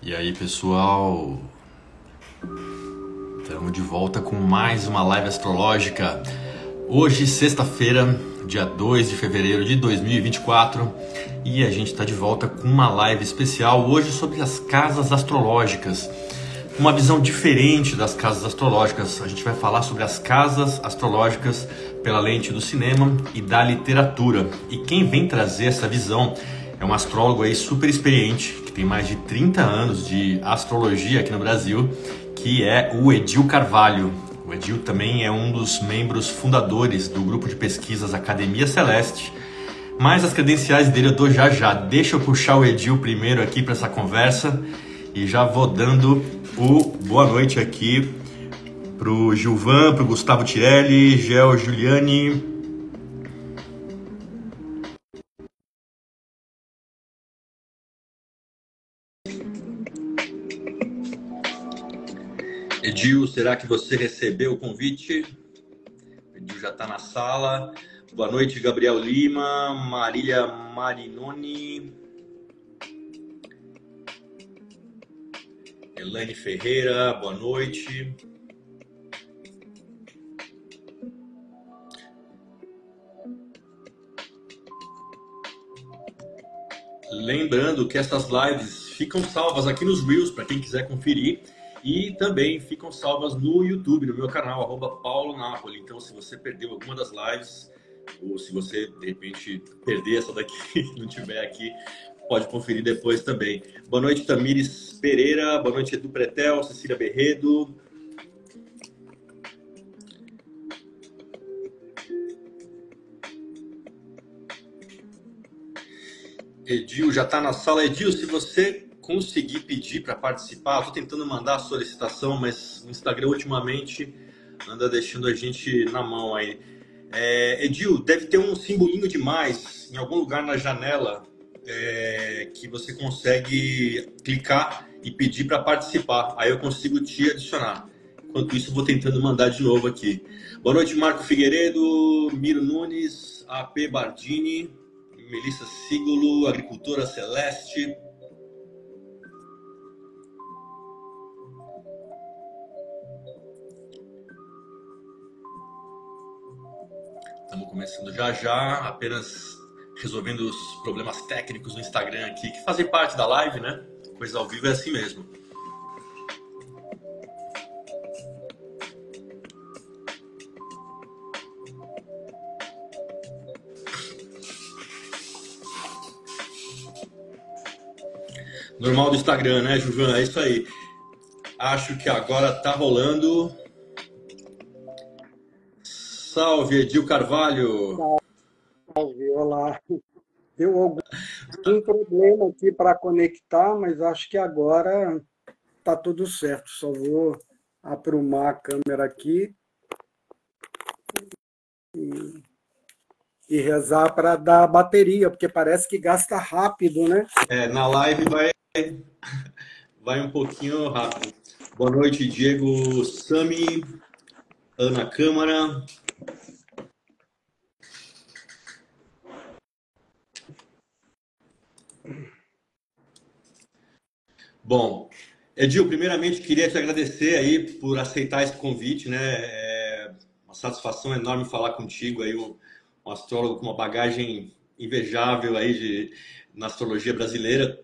E aí, pessoal, estamos de volta com mais uma live astrológica. Hoje, sexta-feira, dia 2 de fevereiro de 2024, e a gente está de volta com uma live especial hoje sobre as casas astrológicas. Uma visão diferente das casas astrológicas. A gente vai falar sobre as casas astrológicas pela lente do cinema e da literatura. E quem vem trazer essa visão é um astrólogo aí super experiente, que tem mais de 30 anos de astrologia aqui no Brasil, que é o Edil Carvalho. O Edil também é um dos membros fundadores do grupo de pesquisas Academia Celeste, mas as credenciais dele eu dou já já. Deixa eu puxar o Edil primeiro aqui para essa conversa e já vou dando boa noite aqui pro Gilvan, pro Gustavo Tirelli, Gel Giuliani. Edil, será que você recebeu o convite? O Edil já está na sala. Boa noite, Gabriel Lima, Marília Marinoni, Elaine Ferreira, boa noite. Lembrando que essas lives ficam salvas aqui nos Reels, para quem quiser conferir. E também ficam salvas no YouTube, no meu canal, @PauloNapoli. Então, se você perdeu alguma das lives, ou se você, de repente, perder essa daqui e não tiver aqui, pode conferir depois também. Boa noite, Tamires Pereira. Boa noite, Edu Pretel, Cecília Berredo. Edil já está na sala. Edil, se você conseguir pedir para participar, estou tentando mandar a solicitação, mas o Instagram ultimamente anda deixando a gente na mão aí. Edil, deve ter um simbolinho de mais em algum lugar na janela que você consegue clicar e pedir para participar. Aí eu consigo te adicionar. Enquanto isso, eu vou tentando mandar de novo aqui. Boa noite, Marco Figueiredo, Miro Nunes, AP Bardini, Melissa Sigolo, Agricultora Celeste. Estamos começando já já, apenas resolvendo os problemas técnicos no Instagram aqui, que fazem parte da live, né? Coisa ao vivo é assim mesmo. Normal do Instagram, né, Juvan? É isso aí. Acho que agora tá rolando. Salve, Edil Carvalho. Salve, olá. Deu algum problema aqui para conectar, mas acho que agora tá tudo certo. Só vou aprumar a câmera aqui e rezar para dar bateria, porque parece que gasta rápido, né? Na live vai um pouquinho rápido. Boa noite, Diego Sami, Ana Câmara. Bom, Edil, primeiramente queria te agradecer aí por aceitar esse convite, né? É uma satisfação enorme falar contigo aí, um astrólogo com uma bagagem invejável aí na astrologia brasileira.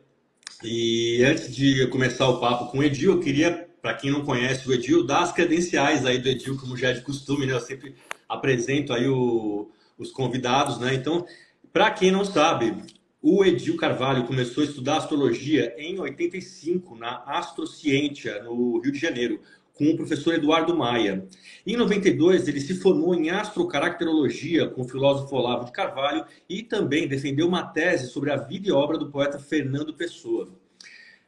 E antes de eu começar o papo com o Edil, eu queria, para quem não conhece o Edil, dar as credenciais aí do Edil, como já é de costume, né? Eu sempre apresento aí os convidados, né? Então, para quem não sabe, o Edil Carvalho começou a estudar astrologia em 85, na Astrociência, no Rio de Janeiro, com o professor Eduardo Maia. Em 92, ele se formou em astrocaracterologia com o filósofo Olavo de Carvalho e também defendeu uma tese sobre a vida e obra do poeta Fernando Pessoa.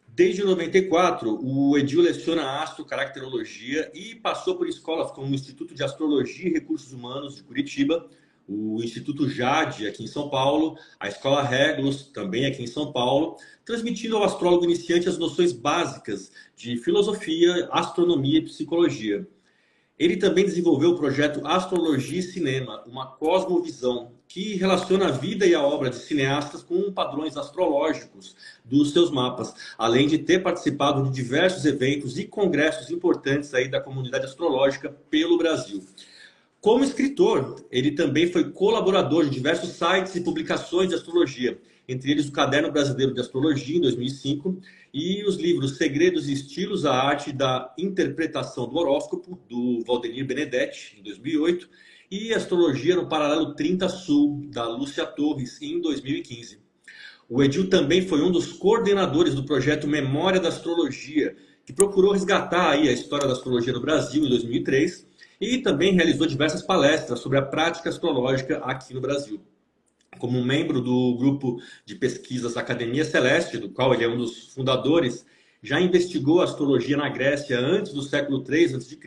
Desde 94, o Edil leciona astrocaracterologia e passou por escolas como o Instituto de Astrologia e Recursos Humanos de Curitiba, o Instituto Jade, aqui em São Paulo, a Escola Regulus, também aqui em São Paulo, transmitindo ao astrólogo iniciante as noções básicas de filosofia, astronomia e psicologia. Ele também desenvolveu o projeto Astrologia e Cinema, uma cosmovisão, que relaciona a vida e a obra de cineastas com padrões astrológicos dos seus mapas, além de ter participado de diversos eventos e congressos importantes aí da comunidade astrológica pelo Brasil. Como escritor, ele também foi colaborador de diversos sites e publicações de astrologia, entre eles o Caderno Brasileiro de Astrologia, em 2005, e os livros Segredos e Estilos, a Arte da Interpretação do Horóscopo, do Valdemir Benedetti, em 2008, e Astrologia no Paralelo 30 Sul, da Lúcia Torres, em 2015. O Edil também foi um dos coordenadores do projeto Memória da Astrologia, que procurou resgatar aí a história da astrologia no Brasil, em 2003, e também realizou diversas palestras sobre a prática astrológica aqui no Brasil. Como membro do grupo de pesquisas Academia Celeste, do qual ele é um dos fundadores, já investigou a astrologia na Grécia antes do século III a.C.,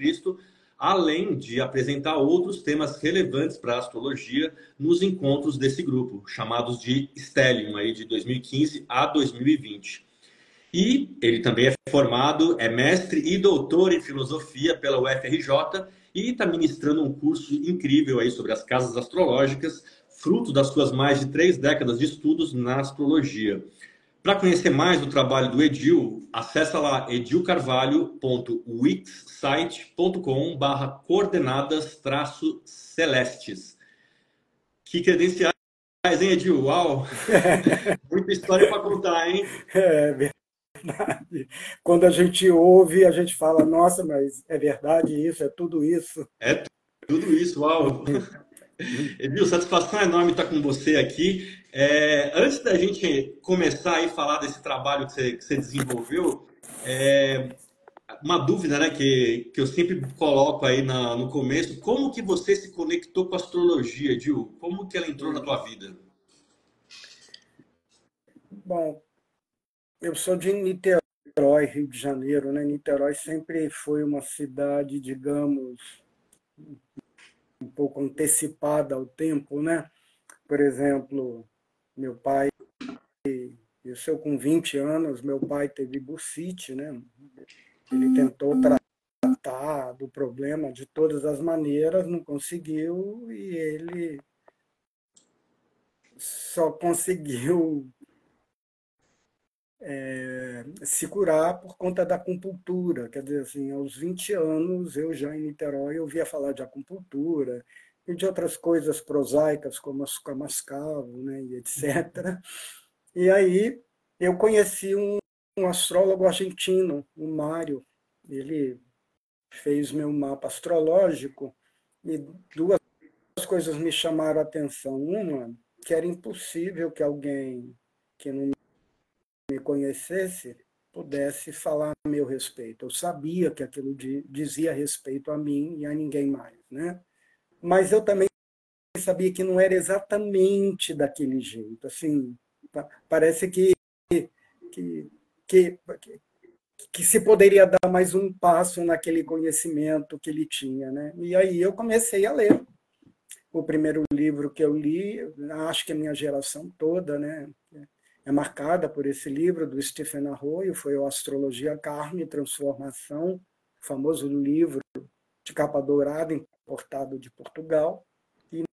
além de apresentar outros temas relevantes para a astrologia nos encontros desse grupo, chamados de Stellium, aí de 2015 a 2020. E ele também é formado, é mestre e doutor em filosofia pela UFRJ e está ministrando um curso incrível aí sobre as casas astrológicas, fruto das suas mais de 3 décadas de estudos na astrologia. Para conhecer mais do trabalho do Edil, acessa lá edilcarvalho.wixsite.com/coordenadas-celestes. Que credenciais, hein, Edil? Uau! Muita história para contar, hein? É verdade. Quando a gente ouve, a gente fala, nossa, mas é verdade isso, é tudo isso. É tudo isso, uau! Edil, satisfação enorme estar com você aqui. Antes da gente começar a falar desse trabalho que você desenvolveu, uma dúvida, né, que eu sempre coloco aí no começo, como que você se conectou com a astrologia, Edil? Como que ela entrou na tua vida? Bom, eu sou de Niterói, Rio de Janeiro, né? Niterói sempre foi uma cidade, digamos, um pouco antecipada ao tempo, né? Por exemplo, meu pai, isso eu com 20 anos, meu pai teve bursite, né? Ele tentou tratar do problema de todas as maneiras, não conseguiu e ele só conseguiu se curar por conta da acupuntura. Quer dizer, assim, aos 20 anos, eu já em Niterói ouvia falar de acupuntura e de outras coisas prosaicas, como açúcar mascavo, né, e etc. E aí eu conheci um astrólogo argentino, o Mário. Ele fez meu mapa astrológico e duas coisas me chamaram a atenção. Uma, que era impossível que alguém que não me conhecesse pudesse falar a meu respeito. Eu sabia que aquilo dizia respeito a mim e a ninguém mais, né? Mas eu também sabia que não era exatamente daquele jeito. Assim, parece que, que, que se poderia dar mais um passo naquele conhecimento que ele tinha, né? E aí eu comecei a ler. O primeiro livro que eu li, acho que a minha geração toda, né, é marcada por esse livro do Stephen Arroyo, foi o Astrologia, Karma e Transformação, famoso livro de capa dourada, importado de Portugal. E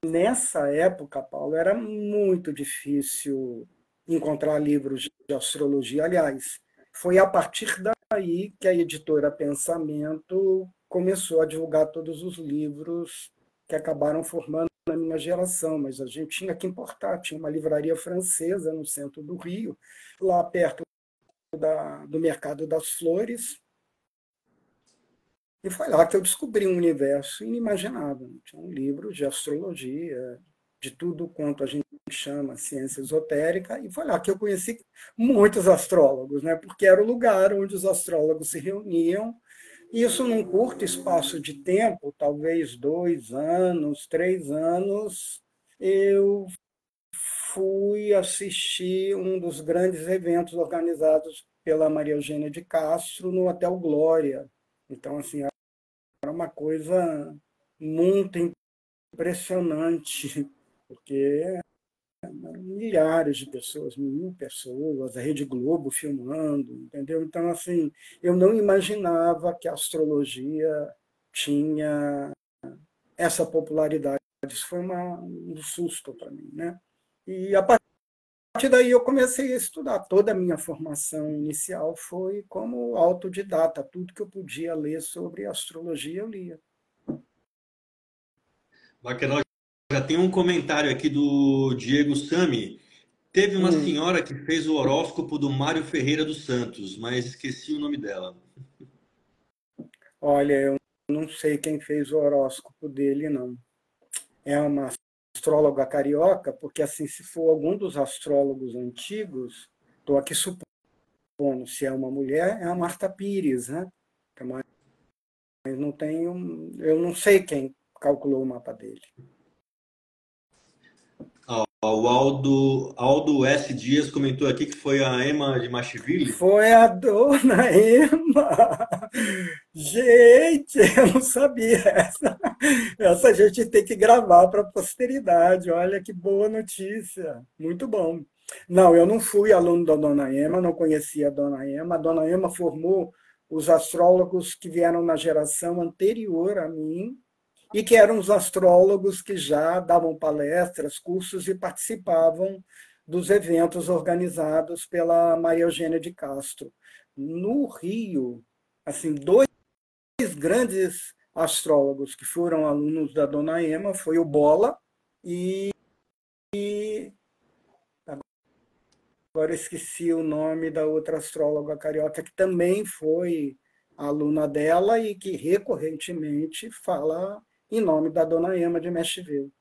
nessa época, Paulo, era muito difícil encontrar livros de astrologia. Aliás, foi a partir daí que a editora Pensamento começou a divulgar todos os livros que acabaram formando a minha geração, mas a gente tinha que importar. Tinha uma livraria francesa no centro do Rio, lá perto do Mercado das Flores, e foi lá que eu descobri um universo inimaginável. Tinha um livro de astrologia, de tudo quanto a gente chama ciência esotérica, e foi lá que eu conheci muitos astrólogos, né? Porque era o lugar onde os astrólogos se reuniam. E isso num curto espaço de tempo, talvez 2 anos, 3 anos, eu fui assistir um dos grandes eventos organizados pela Maria Eugênia de Castro no Hotel Glória. Então, assim, era uma coisa muito impressionante, porque milhares de pessoas, 1.000 pessoas, a Rede Globo filmando, entendeu? Então, assim, eu não imaginava que a astrologia tinha essa popularidade. Isso foi um susto para mim, né? E a partir daí eu comecei a estudar. Toda a minha formação inicial foi como autodidata. Tudo que eu podia ler sobre astrologia, eu lia. Bacana. Já tem um comentário aqui do Diego Sami. Teve uma Hum, senhora que fez o horóscopo do Mário Ferreira dos Santos, mas esqueci o nome dela. olha, eu não sei quem fez o horóscopo dele, não. É uma astróloga carioca, porque assim, se for algum dos astrólogos antigos, estou aqui supondo, se é uma mulher, é a Marta Pires, né? Mas não tenho, eu não sei quem calculou o mapa dele. O Aldo S. Dias comentou aqui que foi a Emma de Machiville. Foi a dona Emma. Gente, eu não sabia essa. Essa a gente tem que gravar para a posteridade. Olha que boa notícia. Muito bom. Não, eu não fui aluno da dona Emma, não conhecia a dona Emma. A dona Emma formou os astrólogos que vieram na geração anterior a mim e que eram os astrólogos que já davam palestras, cursos e participavam dos eventos organizados pela Maria Eugênia de Castro. No Rio, assim, dois grandes astrólogos que foram alunos da dona Emma foi o Bola e agora esqueci o nome da outra astróloga carioca que também foi aluna dela e que recorrentemente fala em nome da dona Emma de Meshiville.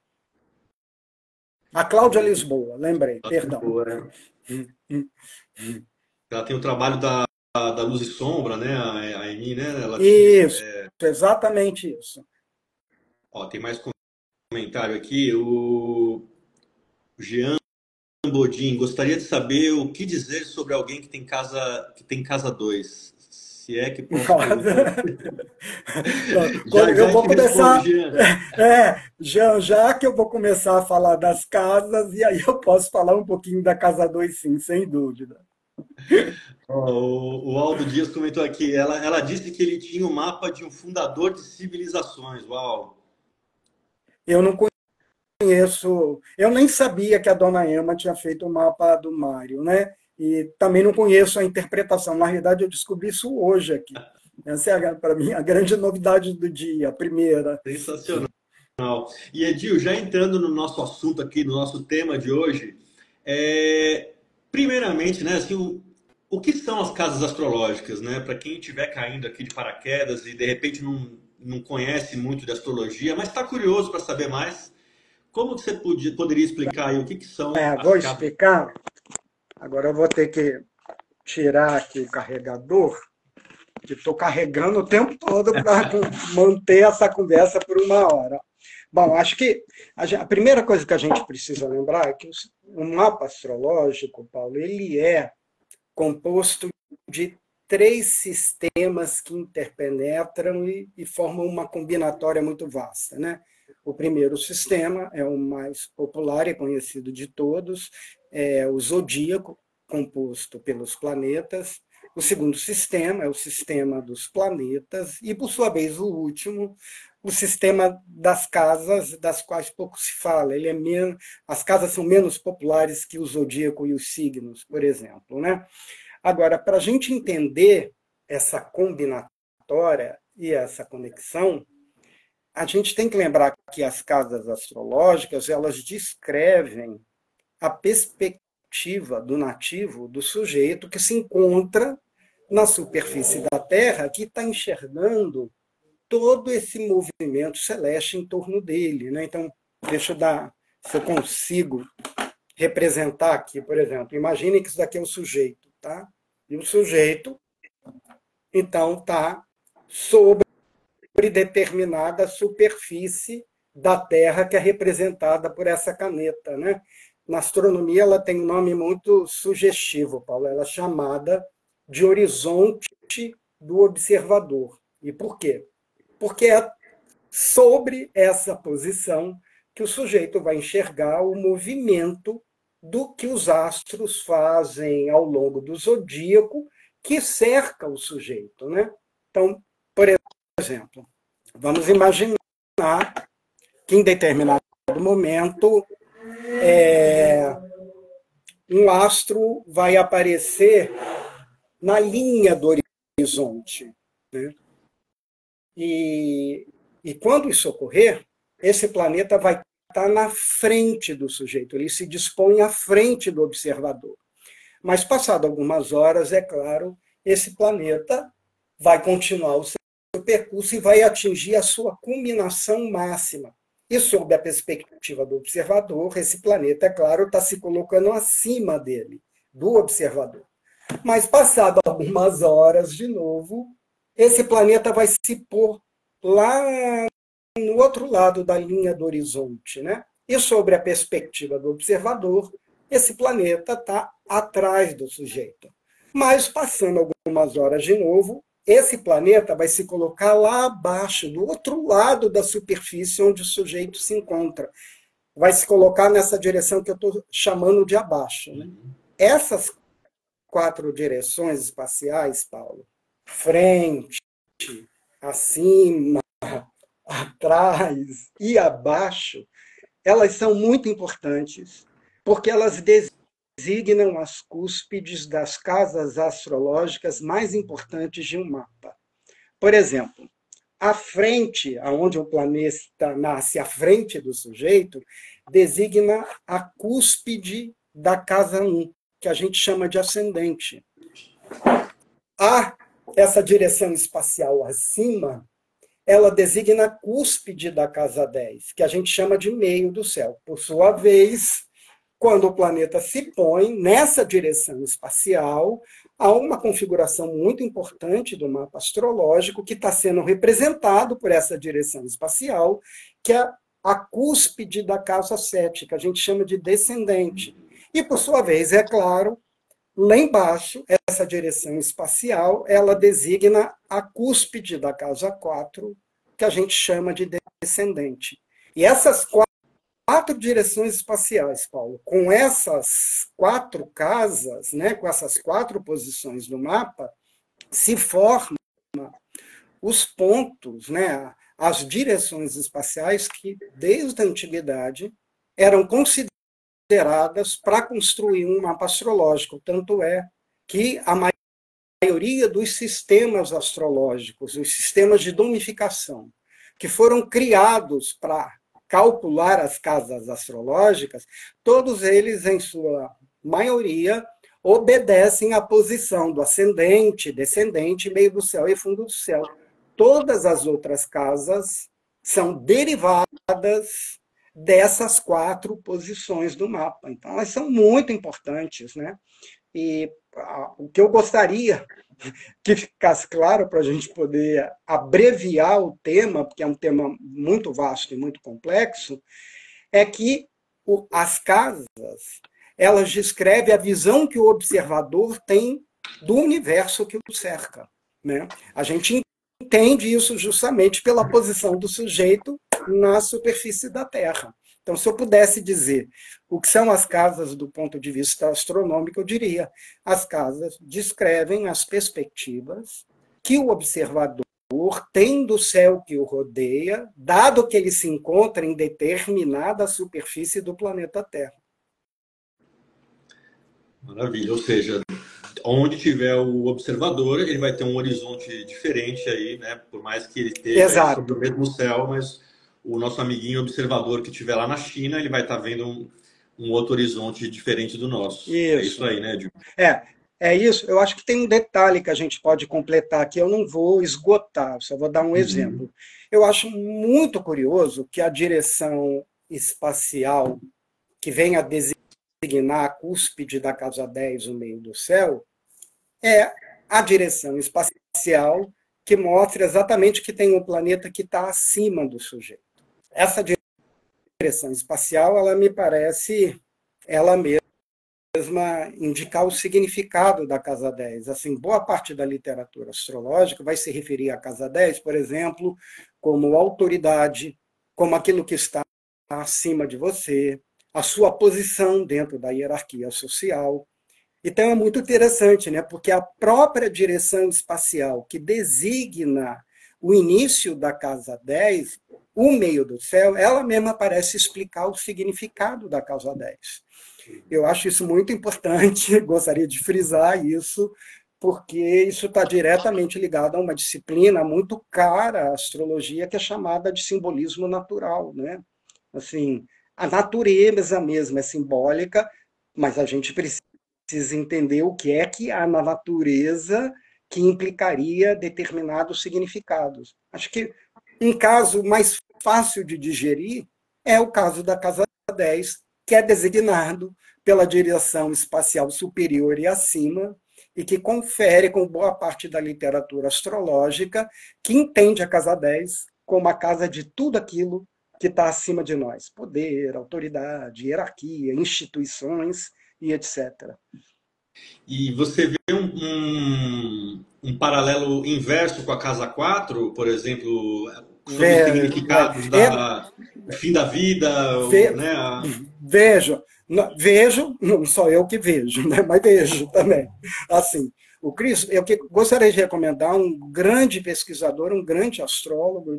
A Cláudia Lisboa, lembrei, perdão. Boa, né? Ela tem o trabalho da Luz e Sombra, né? A Emi, né? Ela tinha, Isso, exatamente isso. ó, tem mais comentário aqui. O Jean Bodin gostaria de saber o que dizer sobre alguém que tem casa 2. Se é que posso perguntar. Já Eu já vou te respondo, começar, Jean. já que eu vou começar a falar das casas, e aí eu posso falar um pouquinho da casa 2, sim, sem dúvida. O Aldo Dias comentou aqui. Ela disse que ele tinha o mapa de um fundador de civilizações. Uau! Eu não conheço, eu nem sabia que a dona Emma tinha feito o mapa do Mário, né? E também não conheço a interpretação. Na realidade, eu descobri isso hoje aqui. Essa é, para mim, a grande novidade do dia, a primeira. Sensacional. E Edil, já entrando no nosso assunto aqui, no nosso tema de hoje, primeiramente, né, assim, o que são as casas astrológicas, né? Para quem estiver caindo aqui de paraquedas e de repente não conhece muito de astrologia, mas está curioso para saber mais, como que você poderia explicar aí o que são Vou as casas? explicar. Agora eu vou ter que tirar aqui o carregador, que estou carregando o tempo todo para manter essa conversa por uma hora. Bom, acho que a primeira coisa que a gente precisa lembrar é que o mapa astrológico, Paulo, ele é composto de três sistemas que interpenetram e formam uma combinatória muito vasta, né? O primeiro sistema é o mais popular e conhecido de todos, é o zodíaco, composto pelos planetas. O segundo sistema é o sistema dos planetas e, por sua vez, o último, o sistema das casas, das quais pouco se fala. As casas são menos populares que o zodíaco e os signos, por exemplo, né? Agora, para a gente entender essa combinatória e essa conexão, a gente tem que lembrar que as casas astrológicas elas descrevem a perspectiva do nativo, do sujeito que se encontra na superfície da Terra, que está enxergando todo esse movimento celeste em torno dele. Né? Então, deixa eu dar, se eu consigo representar aqui, por exemplo, imaginem que isso daqui é o sujeito, tá? E o sujeito, então, está sobre determinada superfície da Terra que é representada por essa caneta, né? Na astronomia, ela tem um nome muito sugestivo, Paulo. Ela é chamada de horizonte do observador. E por quê? Porque é sobre essa posição que o sujeito vai enxergar o movimento do que os astros fazem ao longo do zodíaco que cerca o sujeito, né? Então, por exemplo, Vamos imaginar que em determinado momento um astro vai aparecer na linha do horizonte, né? E quando isso ocorrer, esse planeta vai estar na frente do sujeito, ele se dispõe à frente do observador. Mas, passado algumas horas, é claro, esse planeta vai continuar o seu percurso e vai atingir a sua culminação máxima. E, sob a perspectiva do observador, esse planeta, é claro, está se colocando acima dele, do observador. Mas, passado algumas horas, de novo, esse planeta vai se pôr lá no outro lado da linha do horizonte, né? E, sobre a perspectiva do observador, esse planeta está atrás do sujeito. Mas, passando algumas horas de novo, esse planeta vai se colocar lá abaixo, do outro lado da superfície onde o sujeito se encontra. Vai se colocar nessa direção que eu estou chamando de abaixo, né? Essas 4 direções espaciais, Paulo, frente, acima, atrás e abaixo, elas são muito importantes, porque elas designam as cúspides das casas astrológicas mais importantes de um mapa. Por exemplo, a frente, aonde o planeta nasce à frente do sujeito, designa a cúspide da casa 1, que a gente chama de ascendente. Essa direção espacial acima, ela designa a cúspide da casa 10, que a gente chama de meio do céu. Por sua vez, quando o planeta se põe nessa direção espacial, há uma configuração muito importante do mapa astrológico que está sendo representado por essa direção espacial, que é a cúspide da casa 7, que a gente chama de descendente. E, por sua vez, é claro, lá embaixo, essa direção espacial, ela designa a cúspide da casa 4, que a gente chama de descendente. E essas 4 direções espaciais, Paulo, com essas 4 casas, né, com essas 4 posições do mapa, se formam os pontos, né, as direções espaciais que, desde a antiguidade, eram consideradas para construir um mapa astrológico. Tanto é que a maioria dos sistemas astrológicos, os sistemas de domificação, que foram criados para calcular as casas astrológicas, todos eles, em sua maioria, obedecem à posição do ascendente, descendente, meio do céu e fundo do céu. Todas as outras casas são derivadas dessas 4 posições do mapa. Então, elas são muito importantes, né? E o que eu gostaria que ficasse claro para a gente poder abreviar o tema, porque é um tema muito vasto e muito complexo, é que as casas, elas descrevem a visão que o observador tem do universo que o cerca, né? A gente entende isso justamente pela posição do sujeito na superfície da Terra. Então, se eu pudesse dizer o que são as casas do ponto de vista astronômico, eu diria: as casas descrevem as perspectivas que o observador tem do céu que o rodeia, dado que ele se encontra em determinada superfície do planeta Terra. Maravilha, ou seja, onde tiver o observador, ele vai ter um horizonte diferente aí, né? Por mais que ele esteja sobre o mesmo céu, mas o nosso amiguinho observador que estiver lá na China, ele vai estar vendo um outro horizonte diferente do nosso. Isso. É isso aí, né, Edil? É isso. Eu acho que tem um detalhe que a gente pode completar aqui, eu não vou esgotar, só vou dar um exemplo. Eu acho muito curioso que a direção espacial que vem a designar a cúspide da casa 10 no meio do céu é a direção espacial que mostra exatamente que tem um planeta que está acima do sujeito. Essa direção espacial, ela me parece, ela mesma indicar o significado da casa 10. Assim, boa parte da literatura astrológica vai se referir à casa 10, por exemplo, como autoridade, como aquilo que está acima de você, a sua posição dentro da hierarquia social. Então é muito interessante, né? Porque a própria direção espacial que designa o início da casa 10, o meio do céu, ela mesma parece explicar o significado da casa 10. Eu acho isso muito importante, gostaria de frisar isso, porque isso está diretamente ligado a uma disciplina muito cara à astrologia, que é chamada de simbolismo natural, né? Assim, a natureza mesmo é simbólica, mas a gente precisa entender o que há na natureza que implicaria determinados significados. Acho que um caso mais fácil de digerir é o caso da casa 10, que é designado pela direção espacial superior e acima, e que confere com boa parte da literatura astrológica, que entende a casa 10 como a casa de tudo aquilo que está acima de nós: poder, autoridade, hierarquia, instituições e etc. E você vê um paralelo inverso com a casa 4, por exemplo, sobre os significados do fim da vida, né? Vejo, vejo, não sou eu que vejo, né? Mas vejo também. Assim, o Chris, eu gostaria de recomendar um grande pesquisador, um grande astrólogo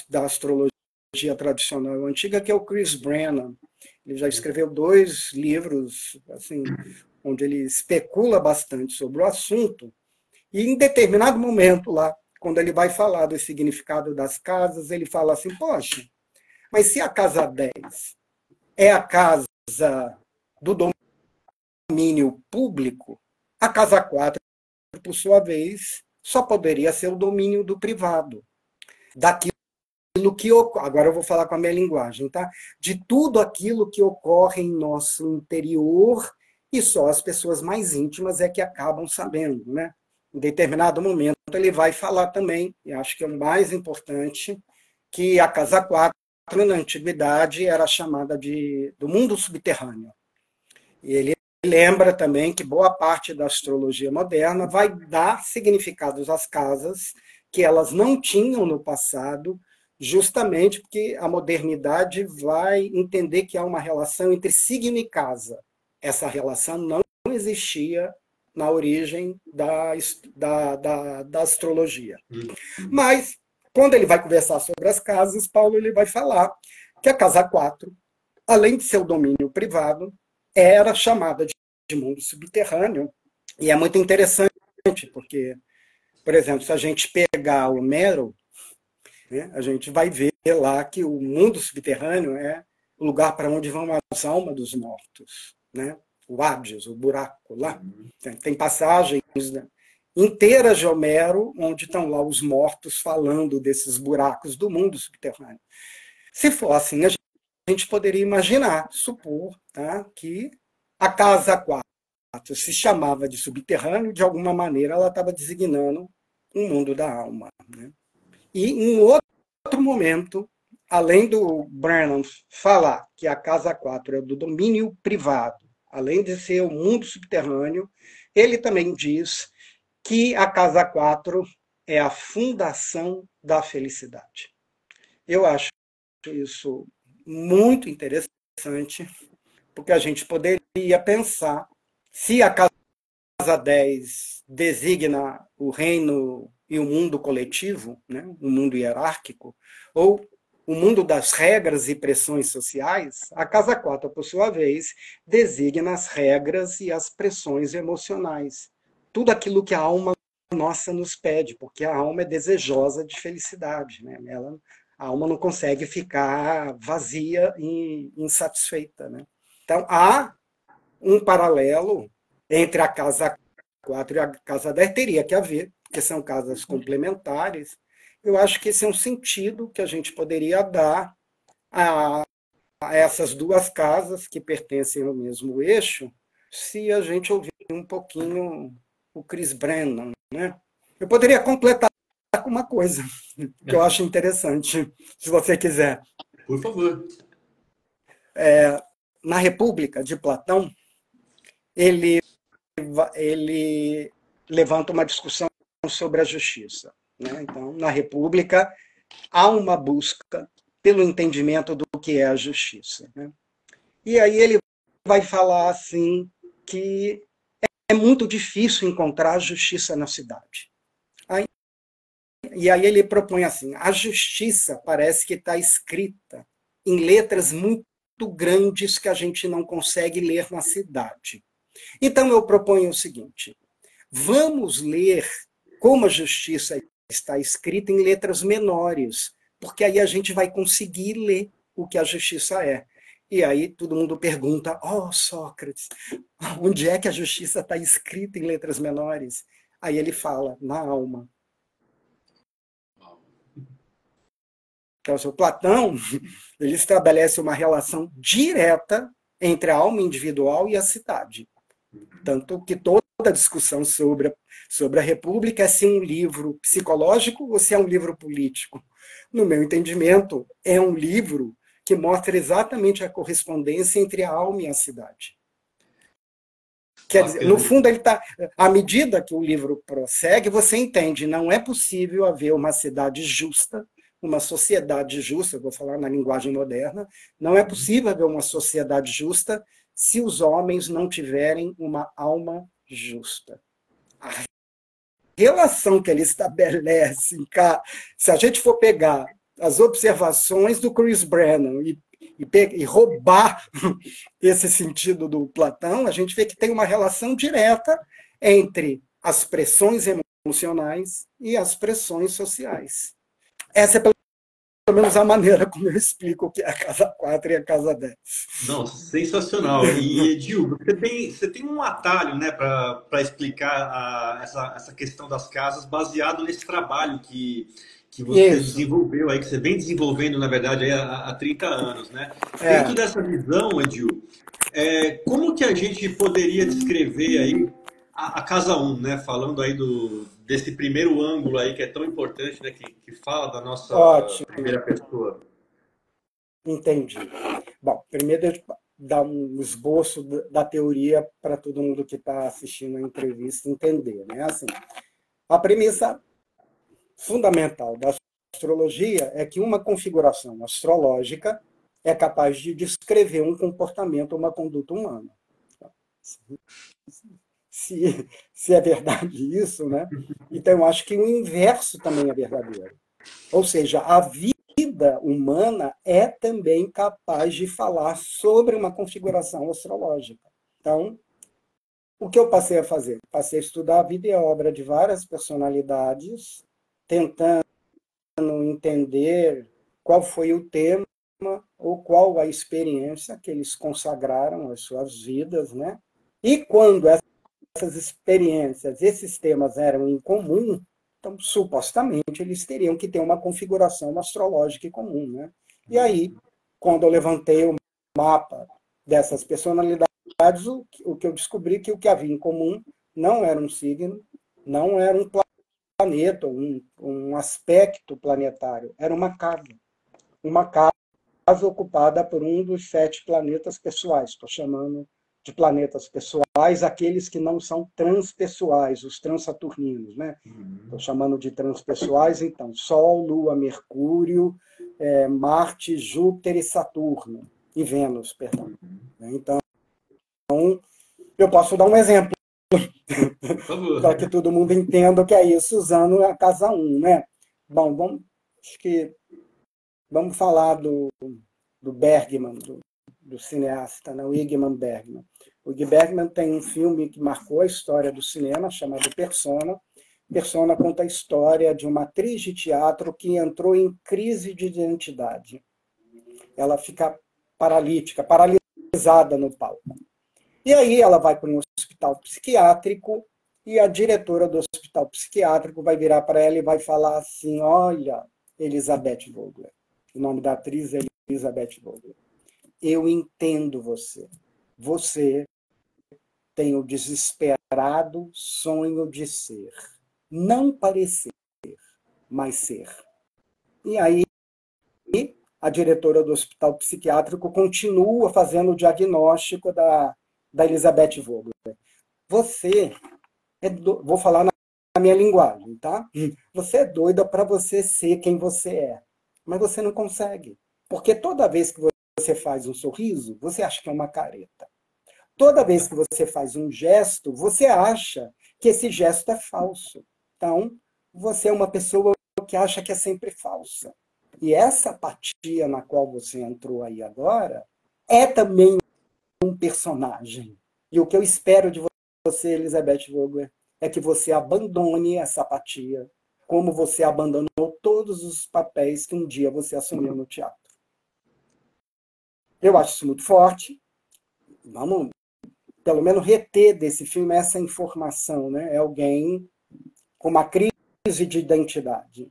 da astrologia tradicional antiga, que é o Chris Brennan. Ele já escreveu 2 livros, assim, onde ele especula bastante sobre o assunto, e em determinado momento lá, quando ele vai falar do significado das casas, ele fala assim: poxa, mas se a casa 10 é a casa do domínio público, a casa 4, por sua vez, só poderia ser o domínio do privado. Daquilo que ocorre, agora eu vou falar com a minha linguagem, tá? De tudo aquilo que ocorre em nosso interior, e só as pessoas mais íntimas é que acabam sabendo, né? Em determinado momento ele vai falar também, e acho que é o mais importante, que a casa 4 na antiguidade era chamada do mundo subterrâneo. E ele lembra também que boa parte da astrologia moderna vai dar significados às casas que elas não tinham no passado, justamente porque a modernidade vai entender que há uma relação entre signo e casa. Essa relação não existia na origem da astrologia. Mas, quando ele vai conversar sobre as casas, Paulo ele vai falar que a casa 4, além de seu domínio privado, era chamada de mundo subterrâneo. E é muito interessante, porque, por exemplo, se a gente pegar Homero, né, a gente vai ver lá que o mundo subterrâneo é o lugar para onde vão as almas dos mortos, né? O Hades, o buraco lá. Tem passagens, né, inteiras de Homero onde estão lá os mortos falando desses buracos do mundo subterrâneo. Se for assim, a gente poderia imaginar, supor, tá, que a casa 4 se chamava de subterrâneo, de alguma maneira ela estava designando um mundo da alma, né? E em outro momento, além do Brennan falar que a casa 4 é do domínio privado, além de ser o mundo subterrâneo, ele também diz que a casa 4 é a fundação da felicidade. Eu acho isso muito interessante, porque a gente poderia pensar, se a casa 10 designa o reino e o mundo coletivo, né, o mundo hierárquico, ou o mundo das regras e pressões sociais, a casa 4, por sua vez, designa as regras e as pressões emocionais. Tudo aquilo que a alma nossa nos pede, porque a alma é desejosa de felicidade, né? A alma não consegue ficar vazia e insatisfeita, né? Então, há um paralelo entre a casa 4 e a casa 10, teria que haver, porque são casas complementares. Eu acho que esse é um sentido que a gente poderia dar a essas 2 casas que pertencem ao mesmo eixo, se a gente ouvir um pouquinho o Chris Brennan, né? Eu poderia completar com uma coisa que eu acho interessante, se você quiser. Por favor. Na República de Platão, ele levanta uma discussão sobre a justiça, né? Então, na República, há uma busca pelo entendimento do que é a justiça, né? E aí ele vai falar assim que é muito difícil encontrar justiça na cidade. E aí ele propõe assim: a justiça parece que está escrita em letras muito grandes que a gente não consegue ler na cidade. Então eu proponho o seguinte: vamos ler como a justiça está escrita em letras menores, porque aí a gente vai conseguir ler o que a justiça é. E aí todo mundo pergunta: oh, Sócrates, onde é que a justiça está escrita em letras menores? Aí ele fala: na alma. Então, o Platão, ele estabelece uma relação direta entre a alma individual e a cidade. Tanto que toda a discussão sobre a República é se um livro psicológico ou se é um livro político. No meu entendimento, é um livro que mostra exatamente a correspondência entre a alma e a cidade. Quer dizer, no fundo, ele tá, à medida que o livro prossegue, você entende, não é possível haver uma cidade justa, uma sociedade justa, vou falar na linguagem moderna, não é possível haver uma sociedade justa se os homens não tiverem uma alma justa. A relação que ele estabelece, se a gente for pegar as observações do Chris Brennan e roubar esse sentido do Platão, a gente vê que tem uma relação direta entre as pressões emocionais e as pressões sociais. Essa é pelo menos a maneira como eu explico o que é a casa 4 e a casa 10. Não, sensacional. E Edil, você tem um atalho, né, para explicar essa questão das casas baseado nesse trabalho que você desenvolveu aí, que você vem desenvolvendo, na verdade, aí há 30 anos, né? Dentro dessa visão, Edil, como que a gente poderia descrever aí a casa 1, né? Falando aí desse primeiro ângulo aí que é tão importante, né? Que fala da nossa primeira pessoa. Entendi. Bom, primeiro eu dar um esboço da teoria para todo mundo que está assistindo a entrevista entender, né? Assim, a premissa fundamental da astrologia é que uma configuração astrológica é capaz de descrever um comportamento, uma conduta humana. Se é verdade isso, né? Então eu acho que o inverso também é verdadeiro. Ou seja, a vida humana é também capaz de falar sobre uma configuração astrológica. Então, o que eu passei a fazer? Passei a estudar a vida e a obra de várias personalidades, tentando entender qual foi o tema ou qual a experiência que eles consagraram às suas vidas, né? E quando essas experiências, esses temas eram em comum, então, supostamente, eles teriam que ter uma configuração astrológica em comum, né? E aí, quando eu levantei o mapa dessas personalidades, o que eu descobri que o que havia em comum não era um signo, não era um planeta, um aspecto planetário, era uma casa ocupada por um dos 7 planetas pessoais, estou chamando de planetas pessoais, aqueles que não são transpessoais, os transaturninos, né? Estou chamando de transpessoais, então, Sol, Lua, Mercúrio, Marte, Júpiter e Saturno, e Vênus, perdão. Então, eu posso dar um exemplo, para que todo mundo entenda o que é isso, usando a casa 1, né? Bom, vamos falar do Bergman, do cineasta, né? O Ingmar Bergman. O Ingmar Bergman tem um filme que marcou a história do cinema, chamado Persona. Persona conta a história de uma atriz de teatro que entrou em crise de identidade. Ela fica paralisada no palco. E aí ela vai para um hospital psiquiátrico e a diretora do hospital psiquiátrico vai virar para ela e vai falar assim: olha, Elizabeth Vogler. O nome da atriz é Elizabeth Vogler. Eu entendo você. Você tem o desesperado sonho de ser. Não parecer, mas ser. E aí, a diretora do hospital psiquiátrico continua fazendo o diagnóstico da Elizabeth Vogler. Você vou falar na minha linguagem, tá? Você é doida para você ser quem você é, mas você não consegue. Porque toda vez que você faz um sorriso, você acha que é uma careta. Toda vez que você faz um gesto, você acha que esse gesto é falso. Então, você é uma pessoa que acha que é sempre falsa. E essa apatia na qual você entrou aí agora é também um personagem. E o que eu espero de você, Elizabeth Vogler, é que você abandone essa apatia, como você abandonou todos os papéis que um dia você assumiu no teatro. Eu acho isso muito forte. Vamos, pelo menos, reter desse filme essa informação, né? É alguém com uma crise de identidade.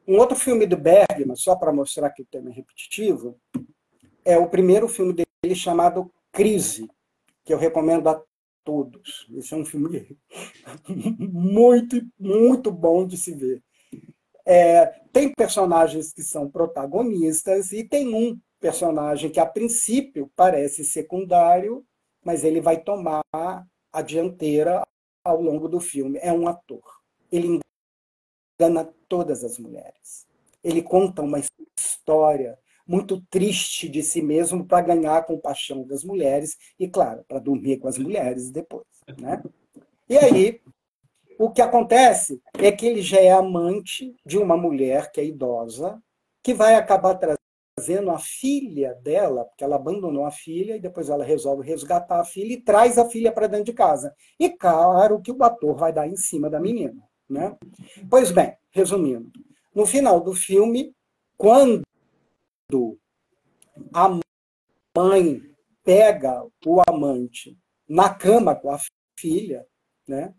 Um outro filme do Bergman, só para mostrar que o tema é repetitivo, é o primeiro filme dele chamado Crise, que eu recomendo a todos. Esse é um filme muito, muito bom de se ver. Tem personagens que são protagonistas e tem um personagem que, a princípio, parece secundário, mas ele vai tomar a dianteira ao longo do filme. É um ator. Ele engana todas as mulheres. Ele conta uma história muito triste de si mesmo para ganhar a compaixão das mulheres e, claro, para dormir com as mulheres depois, né? E aí, o que acontece é que ele já é amante de uma mulher que é idosa, que vai acabar trazendo a filha dela, porque ela abandonou a filha e depois ela resolve resgatar a filha e traz a filha para dentro de casa. E claro que o ator vai dar em cima da menina, né? Pois bem, resumindo, no final do filme, quando a mãe pega o amante na cama com a filha, né?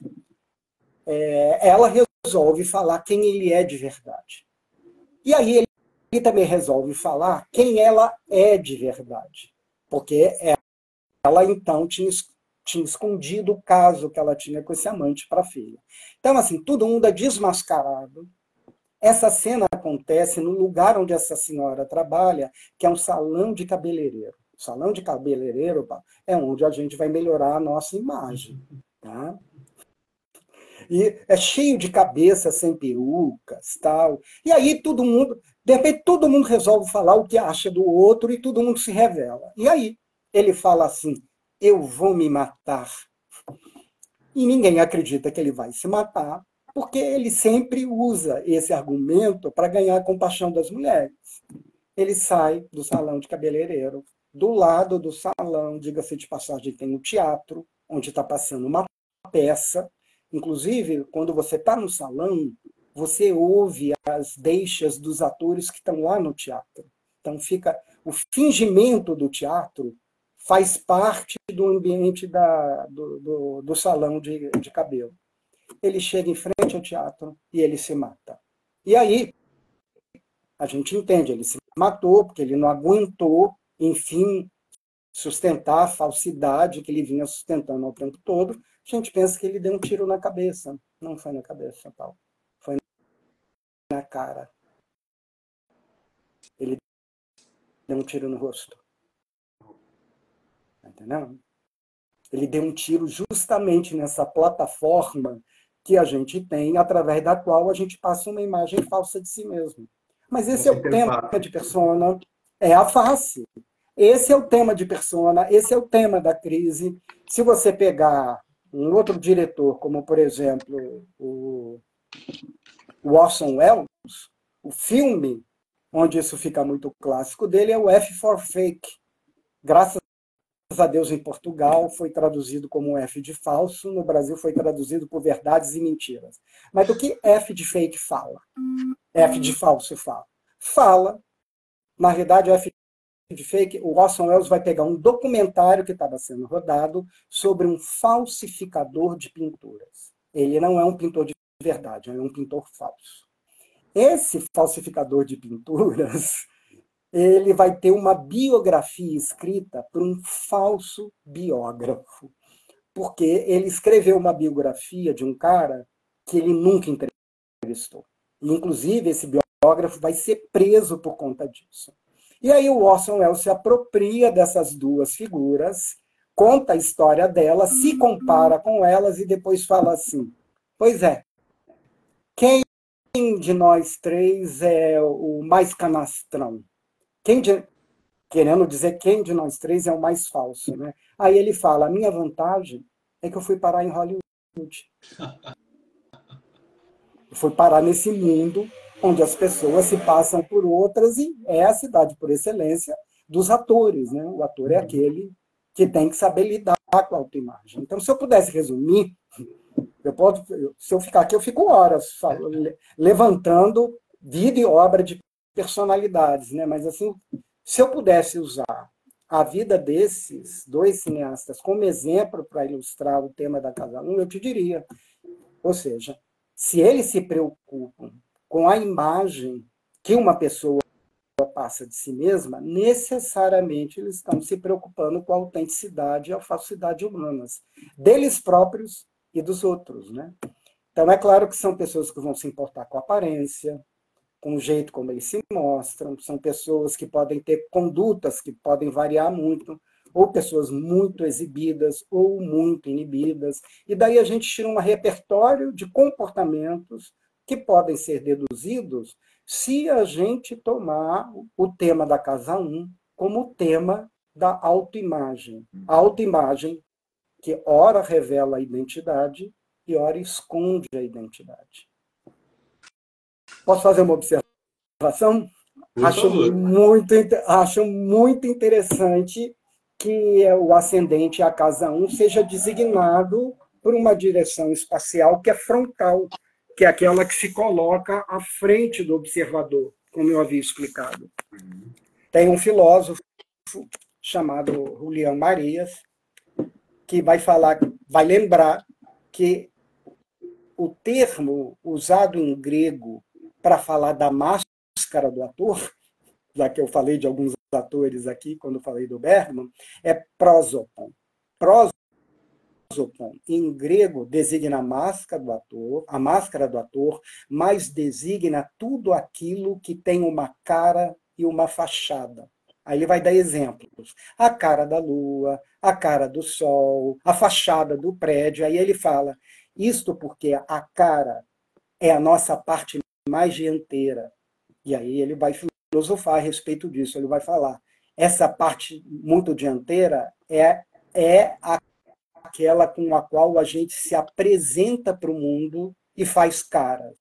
Ela resolve falar quem ele é de verdade. E aí ele também resolve falar quem ela é de verdade. Porque ela, então, tinha escondido o caso que ela tinha com esse amante para a filha. Então, assim, todo mundo é desmascarado. Essa cena acontece no lugar onde essa senhora trabalha, que é um salão de cabeleireiro. O salão de cabeleireiro é onde a gente vai melhorar a nossa imagem. Tá? E é cheio de cabeça sem perucas, tal. E aí todo mundo, de repente, todo mundo resolve falar o que acha do outro e todo mundo se revela. E aí ele fala assim: eu vou me matar. E ninguém acredita que ele vai se matar, porque ele sempre usa esse argumento para ganhar a compaixão das mulheres. Ele sai do salão de cabeleireiro. Do lado do salão, diga-se de passagem, tem um teatro, onde está passando uma peça. Inclusive, quando você está no salão, você ouve as deixas dos atores que estão lá no teatro. Então, fica o fingimento do teatro faz parte do ambiente do salão de cabelo. Ele chega em frente ao teatro e ele se mata. E aí, a gente entende, ele se matou porque ele não aguentou, enfim, sustentar a falsidade que ele vinha sustentando ao tempo todo. A gente pensa que ele deu um tiro na cabeça. Não foi na cabeça, Paulo. Foi na cara. Ele deu um tiro no rosto. Entendeu? Ele deu um tiro justamente nessa plataforma que a gente tem, através da qual a gente passa uma imagem falsa de si mesmo. Mas esse é o tema de Persona, é a face. Esse é o tema de Persona, esse é o tema da crise. Se você pegar um outro diretor, como, por exemplo, o Orson Welles, o filme onde isso fica muito clássico dele é o F for Fake. Graças a Deus, em Portugal, foi traduzido como F de falso, no Brasil foi traduzido por verdades e mentiras. Mas do que F de fake fala? F de falso fala? Fala, na realidade, F de fake, o Orson Welles vai pegar um documentário que estava sendo rodado sobre um falsificador de pinturas. Ele não é um pintor de verdade, ele é um pintor falso. Esse falsificador de pinturas, ele vai ter uma biografia escrita por um falso biógrafo, porque ele escreveu uma biografia de um cara que ele nunca entrevistou. E, inclusive, esse biógrafo vai ser preso por conta disso. E aí o Orson Welles se apropria dessas duas figuras, conta a história delas, se compara com elas e depois fala assim, pois é, quem de nós três é o mais canastrão? Querendo dizer quem de nós três é o mais falso, né? Aí ele fala, a minha vantagem é que eu fui parar em Hollywood. Eu fui parar nesse mundo onde as pessoas se passam por outras, e é a cidade por excelência dos atores, né? O ator é aquele que tem que saber lidar com a autoimagem. Então, se eu pudesse resumir, se eu ficar aqui, eu fico horas levantando vida e obra de personalidades, né? Mas assim, se eu pudesse usar a vida desses dois cineastas como exemplo para ilustrar o tema da Casa 1, eu te diria, ou seja, se eles se preocupam com a imagem que uma pessoa passa de si mesma, necessariamente eles estão se preocupando com a autenticidade e a falsidade humanas, deles próprios e dos outros, né? Então, é claro que são pessoas que vão se importar com a aparência, com o jeito como eles se mostram, são pessoas que podem ter condutas que podem variar muito, ou pessoas muito exibidas ou muito inibidas, e daí a gente tira um repertório de comportamentos que podem ser deduzidos se a gente tomar o tema da Casa 1 como tema da autoimagem. A autoimagem que ora revela a identidade e ora esconde a identidade. Posso fazer uma observação? Por favor. Acho muito interessante que o ascendente, a casa 1, seja designado por uma direção espacial que é frontal, que é aquela que se coloca à frente do observador, como eu havia explicado. Tem um filósofo chamado Julián Marias, que vai lembrar que o termo usado em grego para falar da máscara do ator, já que eu falei de alguns atores aqui, quando falei do Bergman, é prosopon. Prosopon, em grego, designa a máscara do ator, mas designa tudo aquilo que tem uma cara e uma fachada. Aí ele vai dar exemplos. A cara da lua, a cara do sol, a fachada do prédio. Aí ele fala, isto porque a cara é a nossa parte mais dianteira. E aí ele vai filosofar a respeito disso. Ele vai falar, essa parte muito dianteira é aquela com a qual a gente se apresenta para o mundo e faz caras.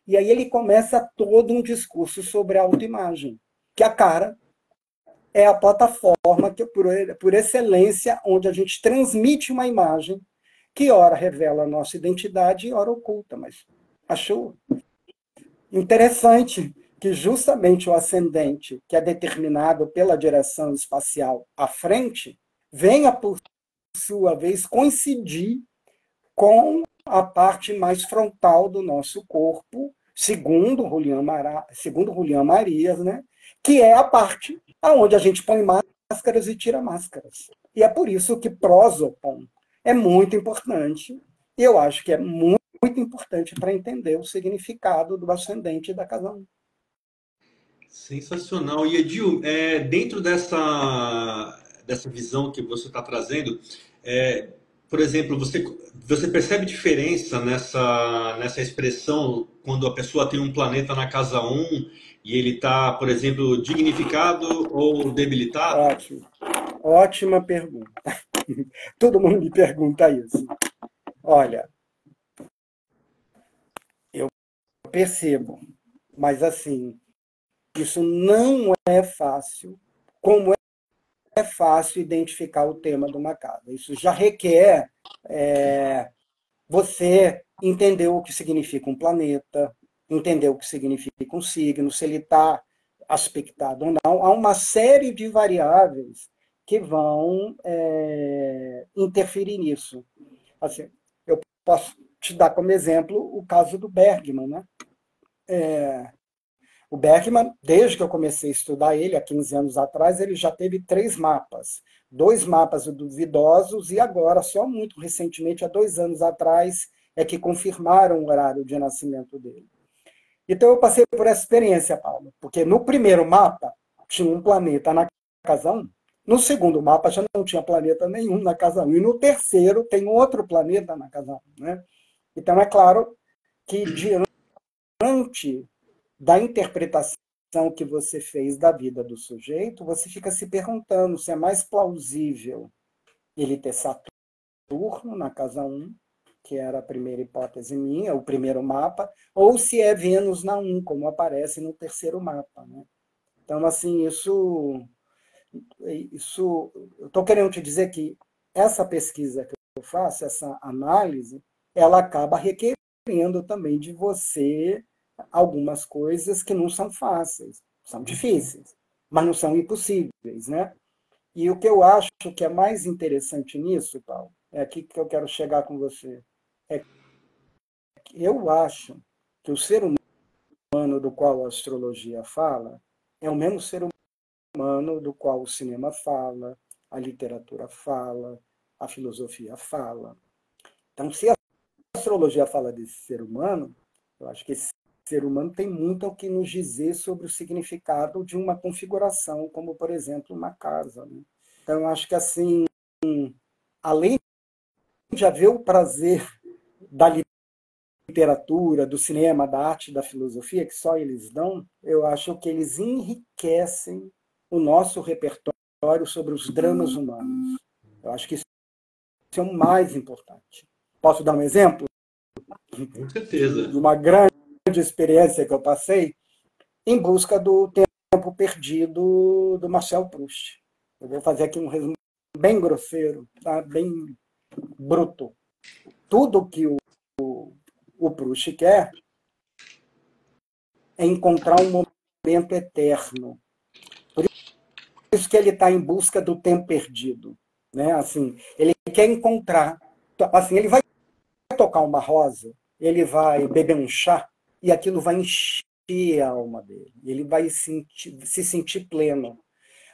E aí ele começa todo um discurso sobre a autoimagem, que a cara é a plataforma que, por excelência, onde a gente transmite uma imagem que ora revela a nossa identidade e ora oculta. Mas achou interessante que justamente o ascendente, que é determinado pela direção espacial à frente, venha, por sua vez, coincidir com a parte mais frontal do nosso corpo, segundo Julián Marias, né? Que é a parte onde a gente põe máscaras e tira máscaras. E é por isso que prosopon é muito importante, e eu acho que é muito importante para entender o significado do ascendente da casa 1. Sensacional. E Edil, dentro dessa visão que você está trazendo, por exemplo, você percebe diferença nessa expressão quando a pessoa tem um planeta na casa 1 e ele está, por exemplo, dignificado ou debilitado? Ótimo. Ótima pergunta. Todo mundo me pergunta isso. Olha, eu percebo, mas assim, isso não é fácil, como é fácil identificar o tema de uma casa. Isso já requer você entender o que significa um planeta, entender o que significa um signo, se ele está aspectado ou não. Há uma série de variáveis que vão interferir nisso. Assim, eu posso te dar como exemplo o caso do Bergman, né? O Bergman, desde que eu comecei a estudar ele, há 15 anos atrás, ele já teve 3 mapas. 2 mapas duvidosos e agora, só muito recentemente, há 2 anos atrás, é que confirmaram o horário de nascimento dele. Então eu passei por essa experiência, Paulo, porque no primeiro mapa tinha um planeta na casa 1, no segundo mapa já não tinha planeta nenhum na casa 1, e no terceiro tem outro planeta na casa 1. Né? Então é claro que diante da interpretação que você fez da vida do sujeito, você fica se perguntando se é mais plausível ele ter Saturno na casa 1 que era a primeira hipótese minha, o primeiro mapa, ou se é Vênus na 1, como aparece no terceiro mapa, né? Então, assim, isso eu estou querendo te dizer que essa pesquisa que eu faço, essa análise, ela acaba requerendo também de você algumas coisas que não são fáceis, são difíceis, mas não são impossíveis, né? E o que eu acho que é mais interessante nisso, Paulo, é aqui que eu quero chegar com você, é que eu acho que o ser humano do qual a astrologia fala é o mesmo ser humano do qual o cinema fala, a literatura fala, a filosofia fala. Então, se a astrologia fala desse ser humano, eu acho que esse ser humano tem muito o que nos dizer sobre o significado de uma configuração, como, por exemplo, uma casa, né? Então, eu acho que, assim, além de haver o prazer da literatura, do cinema, da arte, da filosofia, que só eles dão, eu acho que eles enriquecem o nosso repertório sobre os dramas humanos. Eu acho que isso é o mais importante. Posso dar um exemplo? Com certeza. De uma grande experiência que eu passei em busca do tempo perdido do Marcel Proust. Eu vou fazer aqui um resumo bem grosseiro, tá? Bem bruto. Tudo que o Proust quer é encontrar um momento eterno. Por isso que ele está em busca do tempo perdido, né? Assim, ele quer encontrar, assim, ele vai tocar uma rosa, ele vai beber um chá e aquilo vai encher a alma dele. Ele vai se sentir pleno.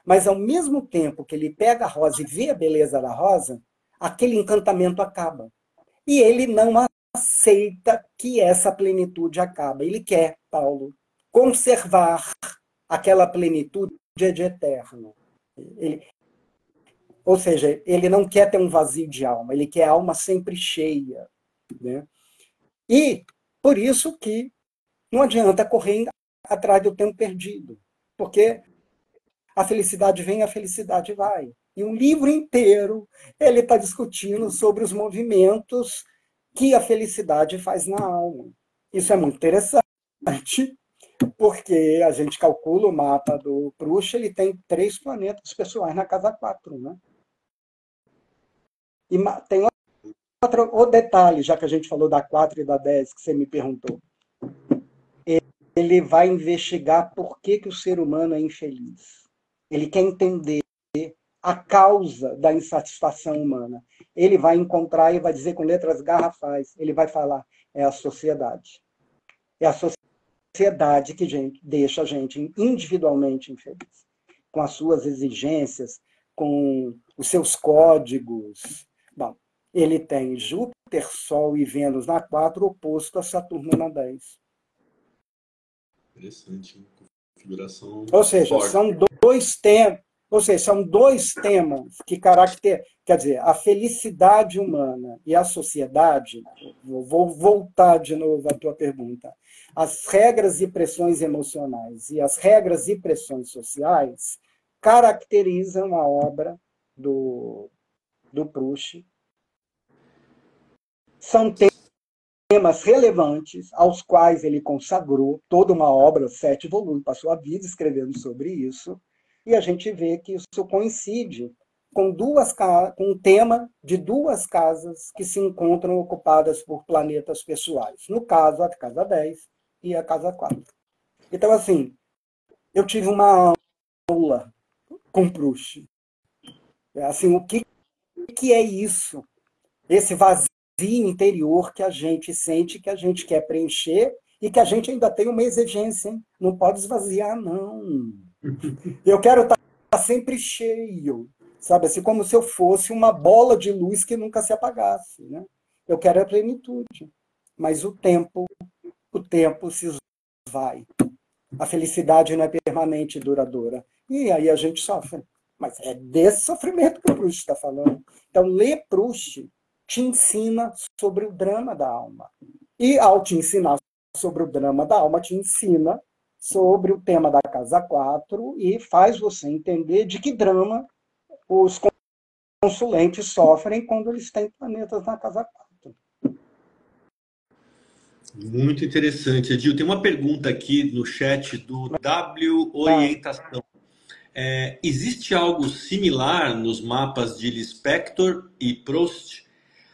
Mas ao mesmo tempo que ele pega a rosa e vê a beleza da rosa, aquele encantamento acaba. E ele não aceita que essa plenitude acabe. Ele quer, Paulo, conservar aquela plenitude de eterno. Ou seja, ele não quer ter um vazio de alma, ele quer a alma sempre cheia, né? E por isso que não adianta correr atrás do tempo perdido, porque a felicidade vem, a felicidade vai. E um livro inteiro ele está discutindo sobre os movimentos que a felicidade faz na alma. Isso é muito interessante, porque a gente calcula o mapa do Proust, ele tem 3 planetas pessoais na casa 4, né? E tem outro detalhe, já que a gente falou da 4 e da 10, que você me perguntou. Ele vai investigar por que o ser humano é infeliz. Ele quer entender a causa da insatisfação humana. Ele vai encontrar e vai dizer com letras garrafais, ele vai falar, é a sociedade. É a sociedade que deixa a gente individualmente infeliz, com as suas exigências, com os seus códigos. Bom, ele tem Júpiter, Sol e Vênus na 4, oposto a Saturno na 10. Interessante. Configuração Ou seja, forte. são dois temas que caracterizam, quer dizer, a felicidade humana e a sociedade. Vou voltar de novo à tua pergunta. As regras e pressões emocionais e as regras e pressões sociais caracterizam a obra do Proust. São temas relevantes aos quais ele consagrou toda uma obra, 7 volumes, passou a vida escrevendo sobre isso, e a gente vê que isso coincide com um tema de 2 casas que se encontram ocupadas por planetas pessoais. No caso, a casa 10 e a casa 4. Então, assim, eu tive uma aula com Proust. Assim, o que é isso? Esse vazio interior que a gente sente, que a gente quer preencher e que a gente ainda tem uma exigência, hein? Não pode esvaziar, não. Eu quero estar sempre cheio, sabe? Assim, como se eu fosse uma bola de luz que nunca se apagasse, né? Eu quero a plenitude, mas o tempo se vai. A felicidade não é permanente e duradoura. E aí a gente sofre. Mas é desse sofrimento que o Proust está falando. Então, ler Proust te ensina sobre o drama da alma. E ao te ensinar sobre o drama da alma, te ensina sobre o tema da casa 4 e faz você entender de que drama os consulentes sofrem quando eles têm planetas na casa 4. Muito interessante, Edil. Tem uma pergunta aqui no chat do W Ah, Orientação. Existe algo similar nos mapas de Lispector e Proust?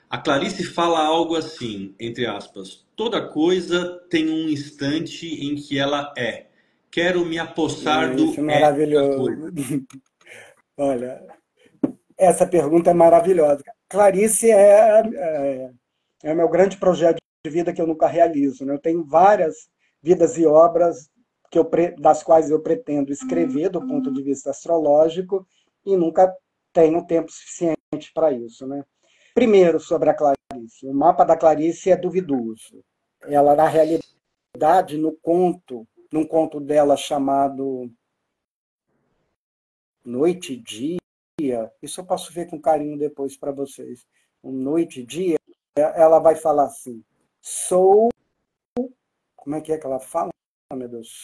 A Clarice fala algo assim, entre aspas, toda coisa tem um instante em que ela é. Quero me apossar isso, do é da coisa. maravilhoso. Olha, essa pergunta é maravilhosa. Clarice é o meu grande projeto de vida que eu nunca realizo, né? Eu tenho várias vidas e obras das quais eu pretendo escrever do ponto de vista astrológico e nunca tenho tempo suficiente para isso, né? Primeiro, sobre a Clarice. O mapa da Clarice é duvidoso. Ela, na realidade, num conto dela chamado Noite e Dia, isso eu posso ver com carinho depois para vocês. Noite e Dia, ela vai falar assim: sou. Como é que ela fala? Meu Deus,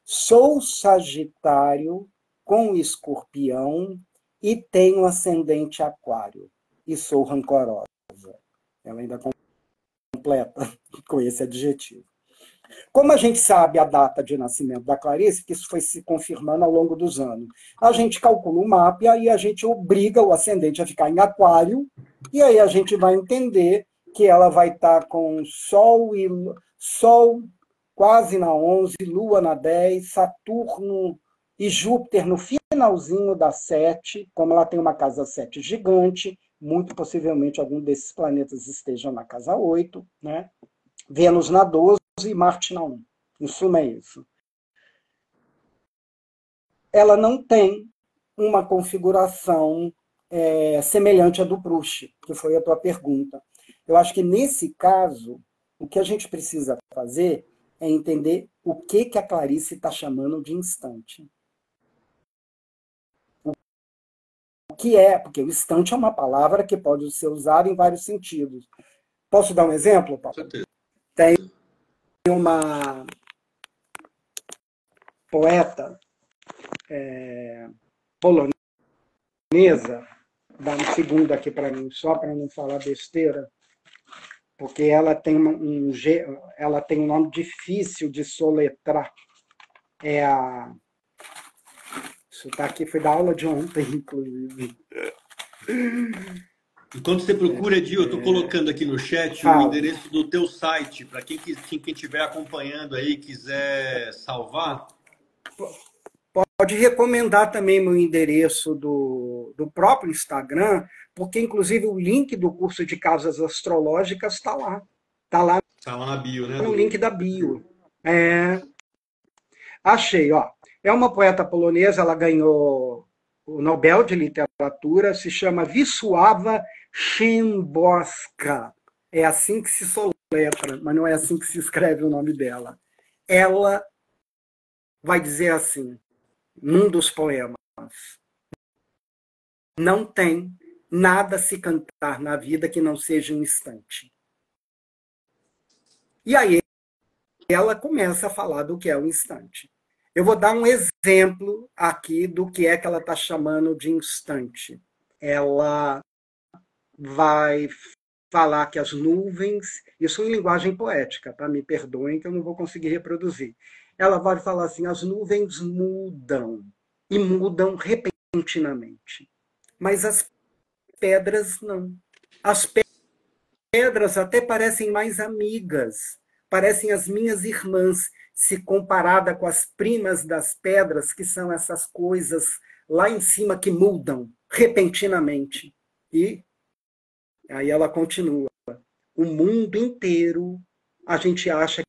sou Sagitário com Escorpião e tenho ascendente Aquário e sou rancorosa. Ela ainda completa com esse adjetivo. Como a gente sabe a data de nascimento da Clarice, que isso foi se confirmando ao longo dos anos, a gente calcula o mapa e aí a gente obriga o ascendente a ficar em Aquário, e aí a gente vai entender que ela vai estar com Sol quase na 11, Lua na 10, Saturno e Júpiter no finalzinho da 7, como ela tem uma casa 7 gigante, muito possivelmente algum desses planetas esteja na casa 8, né? Vênus na 12 e Marte na 1. Em suma, é isso. Ela não tem uma configuração semelhante à do Proust, que foi a tua pergunta. Eu acho que, nesse caso, o que a gente precisa fazer é entender o que a Clarice está chamando de instante. O que é, porque o instante é uma palavra que pode ser usada em vários sentidos. Posso dar um exemplo, Com Paulo? certeza. Tem uma poeta polonesa, dá um segundo aqui para mim, só para não falar besteira, porque ela tem ela tem um nome difícil de soletrar. Isso tá aqui, foi da aula de ontem, inclusive. Enquanto você procura, Edil, eu estou colocando aqui no chat o Fala. endereço do teu site, para quem estiver acompanhando aí quiser salvar. Pode recomendar também meu endereço do próprio Instagram, porque, inclusive, o link do curso de casas astrológicas está lá. Está lá Está lá na bio, né? no link da bio. Achei, ó. É uma poeta polonesa, ela ganhou o Nobel de Literatura, se chama Wisława Szymborska. É assim que se soletra, mas não é assim que se escreve o nome dela. Ela vai dizer assim, num dos poemas: não tem nada a se cantar na vida que não seja um instante. E aí ela começa a falar do que é o instante. Eu vou dar um exemplo aqui do que é que ela está chamando de instante. Ela vai falar que as nuvens, isso em linguagem poética, tá? Me perdoem que eu não vou conseguir reproduzir. Ela vai falar assim: as nuvens mudam, e mudam repentinamente. Mas as pedras não. As pedras até parecem mais amigas, parecem as minhas irmãs, se comparada com as primas das pedras, que são essas coisas lá em cima que mudam repentinamente. E aí ela continua: o mundo inteiro a gente acha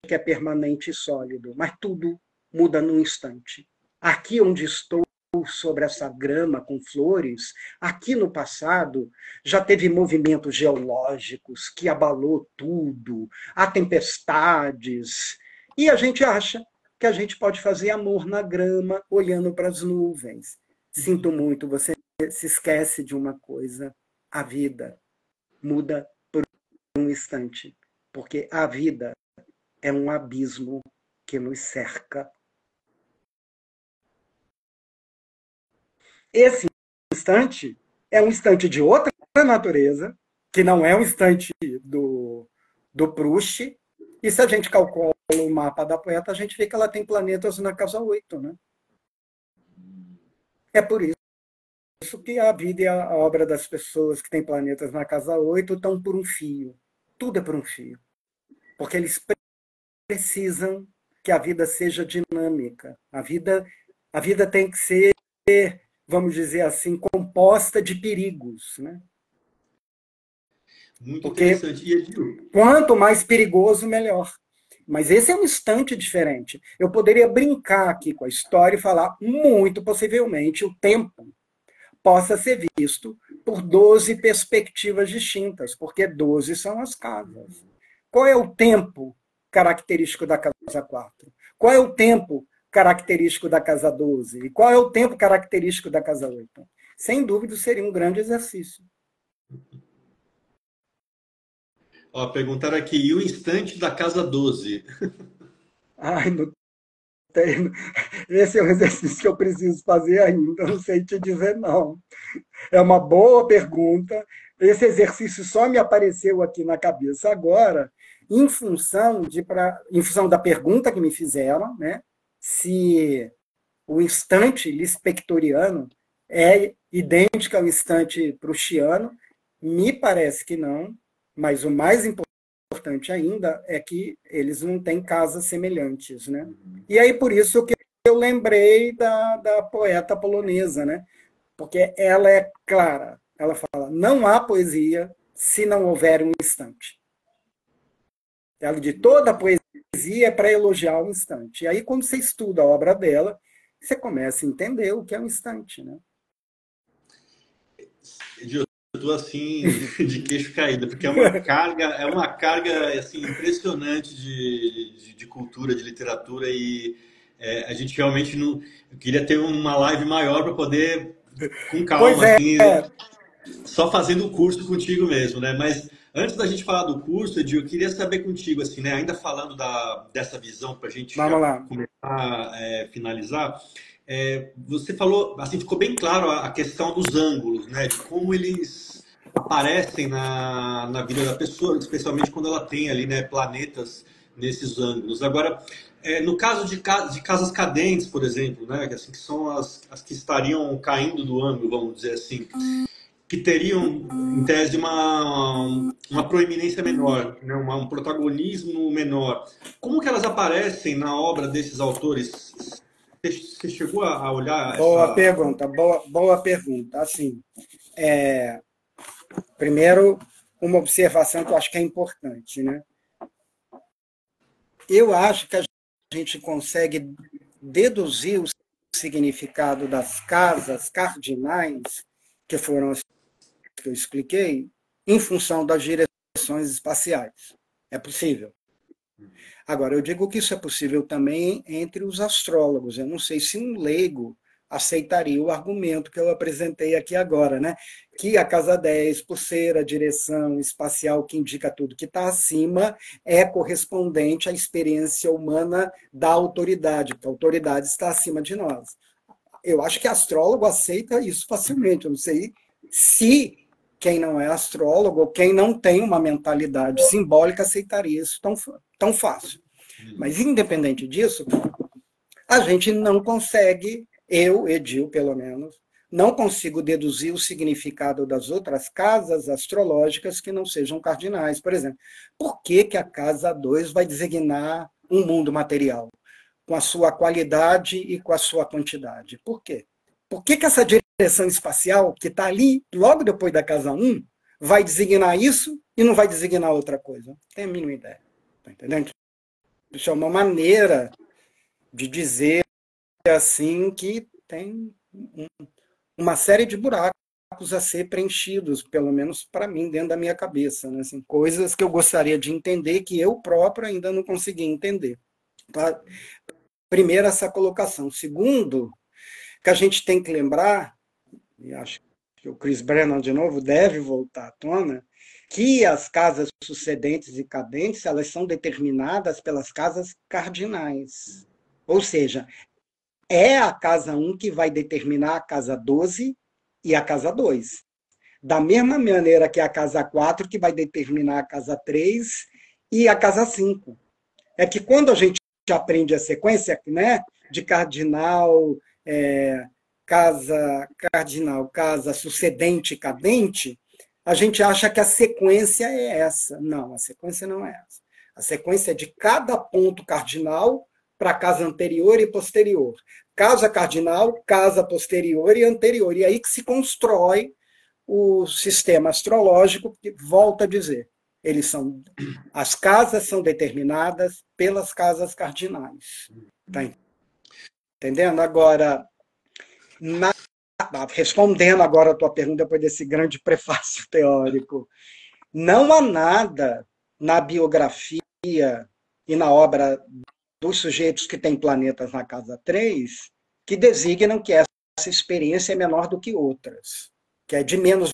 que é permanente e sólido, mas tudo muda num instante. Aqui onde estou, sobre essa grama com flores, aqui no passado já teve movimentos geológicos que abalou tudo, há tempestades, e a gente acha que a gente pode fazer amor na grama olhando para as nuvens. Sinto muito, você se esquece de uma coisa: a vida muda por um instante, porque a vida é um abismo que nos cerca. Esse instante é um instante de outra natureza, que não é um instante do, do Proust, e se a gente calcula o mapa da poeta, a gente vê que ela tem planetas na casa 8, né? É por isso que a vida e a obra das pessoas que têm planetas na casa 8 estão por um fio. Tudo é por um fio. Porque eles precisam que a vida seja dinâmica. A vida tem que ser, vamos dizer assim, composta de perigos, né? Muito Porque interessante. E, Edil, quanto mais perigoso, melhor. Mas esse é um instante diferente. Eu poderia brincar aqui com a história e falar, muito possivelmente, o tempo possa ser visto por 12 perspectivas distintas, porque 12 são as casas. Qual é o tempo característico da casa 4? Qual é o tempo característico da casa 12? E qual é o tempo característico da casa 8? Sem dúvida, seria um grande exercício. ó, perguntaram aqui, e o instante da casa 12? Ai, não tem. Esse é um exercício que eu preciso fazer ainda, não sei te dizer, não. É uma boa pergunta. Esse exercício só me apareceu aqui na cabeça agora, em função da pergunta que me fizeram, né? Se o instante lispectoriano é idêntico ao instante proustiano. Me parece que não, mas o mais importante ainda é que eles não têm casas semelhantes, né? E aí por isso que eu lembrei da poeta polonesa, né? Porque ela é clara. Ela fala: não há poesia se não houver um instante. Ela de toda a poesia é para elogiar o instante. E aí, quando você estuda a obra dela, você começa a entender o que é um instante, né? Edil, eu tô assim de queixo caído, porque é uma carga assim impressionante de cultura, de literatura e a gente realmente não. Eu queria ter uma live maior para poder, com Pois calma, é, assim, só fazendo o curso contigo mesmo, né? Mas antes da gente falar do curso, Edil, eu queria saber contigo, assim, né? Ainda falando dessa visão para a gente já vamos lá. começar finalizar, você falou, assim, ficou bem claro a questão dos ângulos, né? De como eles aparecem na vida da pessoa, especialmente quando ela tem ali, né, planetas nesses ângulos. Agora, no caso de casas cadentes, por exemplo, né? Assim, que são as que estariam caindo do ângulo, vamos dizer assim, que teriam, em tese, uma proeminência menor, né? Um protagonismo menor. Como que elas aparecem na obra desses autores? Você chegou a olhar Boa essa. pergunta, boa pergunta. Assim, primeiro, uma observação que eu acho que é importante, né? Eu acho que a gente consegue deduzir o significado das casas cardinais, que foram as que eu expliquei, em função das direções espaciais. É possível. Agora, eu digo que isso é possível também entre os astrólogos. Eu não sei se um leigo aceitaria o argumento que eu apresentei aqui agora, né? Que a casa 10, por ser a direção espacial que indica tudo que está acima, é correspondente à experiência humana da autoridade, porque a autoridade está acima de nós. Eu acho que astrólogo aceita isso facilmente. Eu não sei se quem não é astrólogo ou quem não tem uma mentalidade simbólica aceitaria isso tão fácil. Mas, independente disso, a gente não consegue, eu, Edil, pelo menos, não consigo deduzir o significado das outras casas astrológicas que não sejam cardinais. Por exemplo, por que, que a casa 2 vai designar um mundo material? Com a sua qualidade e com a sua quantidade. Por quê? Por que, que essa direção espacial, que está ali, logo depois da casa 1, vai designar isso e não vai designar outra coisa? Não tenho a mínima ideia. Está entendendo? Isso é uma maneira de dizer assim que tem uma série de buracos a ser preenchidos, pelo menos para mim, dentro da minha cabeça. Né? Assim, coisas que eu gostaria de entender que eu próprio ainda não consegui entender. Tá? Primeiro, essa colocação. Segundo, que a gente tem que lembrar, e acho que o Chris Brennan, de novo, deve voltar à tona, que as casas sucedentes e cadentes, elas são determinadas pelas casas cardinais. Ou seja, é a casa 1 que vai determinar a casa 12 e a casa 2. Da mesma maneira que a casa 4 que vai determinar a casa 3 e a casa 5. É que quando a gente aprende a sequência, né, de cardinal, casa sucedente e cadente, a gente acha que a sequência é essa. Não, a sequência não é essa. A sequência é de cada ponto cardinal para a casa anterior e posterior. Casa cardinal, casa posterior e anterior. E aí que se constrói o sistema astrológico, que, volto a dizer, as casas são determinadas pelas casas cardinais. Tá entendendo? Agora, respondendo agora a tua pergunta depois desse grande prefácio teórico, não há nada na biografia e na obra dos sujeitos que têm planetas na casa 3 que designam que essa experiência é menor do que outras, que é de menos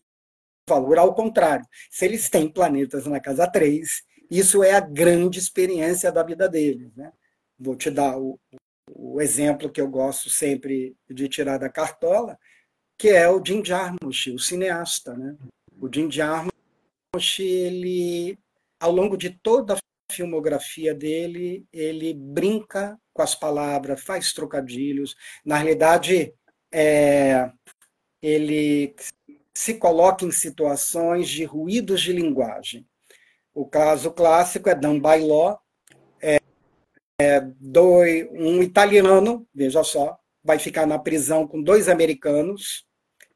valor. Ao contrário, se eles têm planetas na casa 3, isso é a grande experiência da vida deles. Né? Vou te dar o exemplo que eu gosto sempre de tirar da cartola, que é o Jim Jarmusch, o cineasta. Né? O Jim Jarmusch, ele, ao longo de toda a filmografia dele, ele brinca com as palavras, faz trocadilhos. Na realidade, ele se coloca em situações de ruídos de linguagem. O caso clássico é Dan Bailó, um italiano, veja só, vai ficar na prisão com 2 americanos,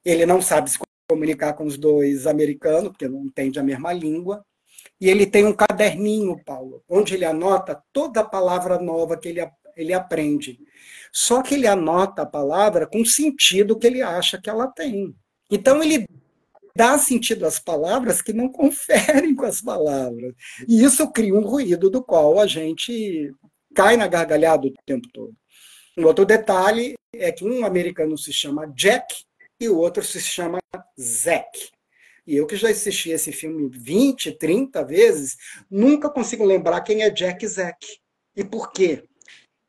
ele não sabe se comunicar com os 2 americanos, porque não entende a mesma língua, e ele tem um caderninho, Paulo, onde ele anota toda a palavra nova que ele aprende. Só que ele anota a palavra com o sentido que ele acha que ela tem. Então, ele dá sentido às palavras que não conferem com as palavras. E isso cria um ruído do qual a gente cai na gargalhada o tempo todo. Um outro detalhe é que um americano se chama Jack e o outro se chama Zack. E eu que já assisti esse filme 20, 30 vezes, nunca consigo lembrar quem é Jack e Zack. E por quê?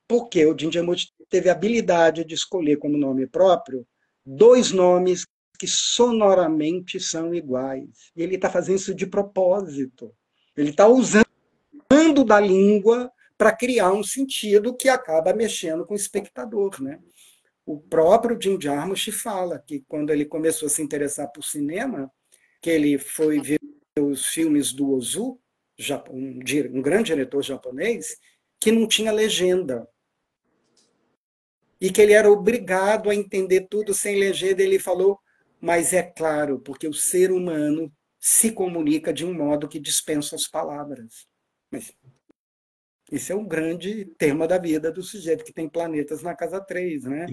Porque o Jim Jarmusch teve a habilidade de escolher como nome próprio 2 nomes que sonoramente são iguais. E ele está fazendo isso de propósito. Ele está usando da língua para criar um sentido que acaba mexendo com o espectador. Né? O próprio Jim Jarmusch fala que quando ele começou a se interessar por cinema, que ele foi ver os filmes do Ozu, um grande diretor japonês, que não tinha legenda. E que ele era obrigado a entender tudo sem legenda. Ele falou, mas é claro, porque o ser humano se comunica de um modo que dispensa as palavras. Mas esse é um grande tema da vida do sujeito que tem planetas na casa 3, né?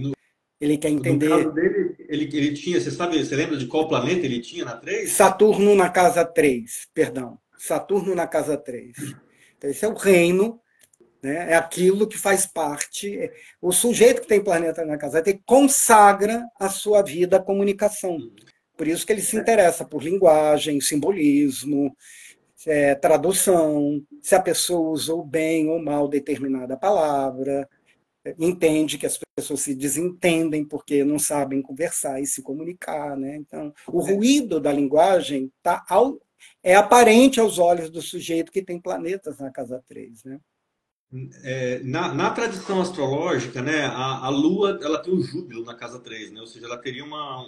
Ele quer entender... No caso dele, ele tinha, você lembra de qual planeta ele tinha na 3? Saturno na casa 3, perdão. Saturno na casa 3. Então, esse é o reino, né? É aquilo que faz parte. O sujeito que tem planeta na casa 3 consagra a sua vida à comunicação. Por isso que ele se interessa por linguagem, simbolismo, tradução, se a pessoa usou bem ou mal determinada palavra, entende que as pessoas se desentendem porque não sabem conversar e se comunicar. Né? Então, o ruído da linguagem é aparente aos olhos do sujeito que tem planetas na casa 3. Né? Na tradição astrológica, né, a Lua ela tem um júbilo na casa 3, né? Ou seja, ela teria uma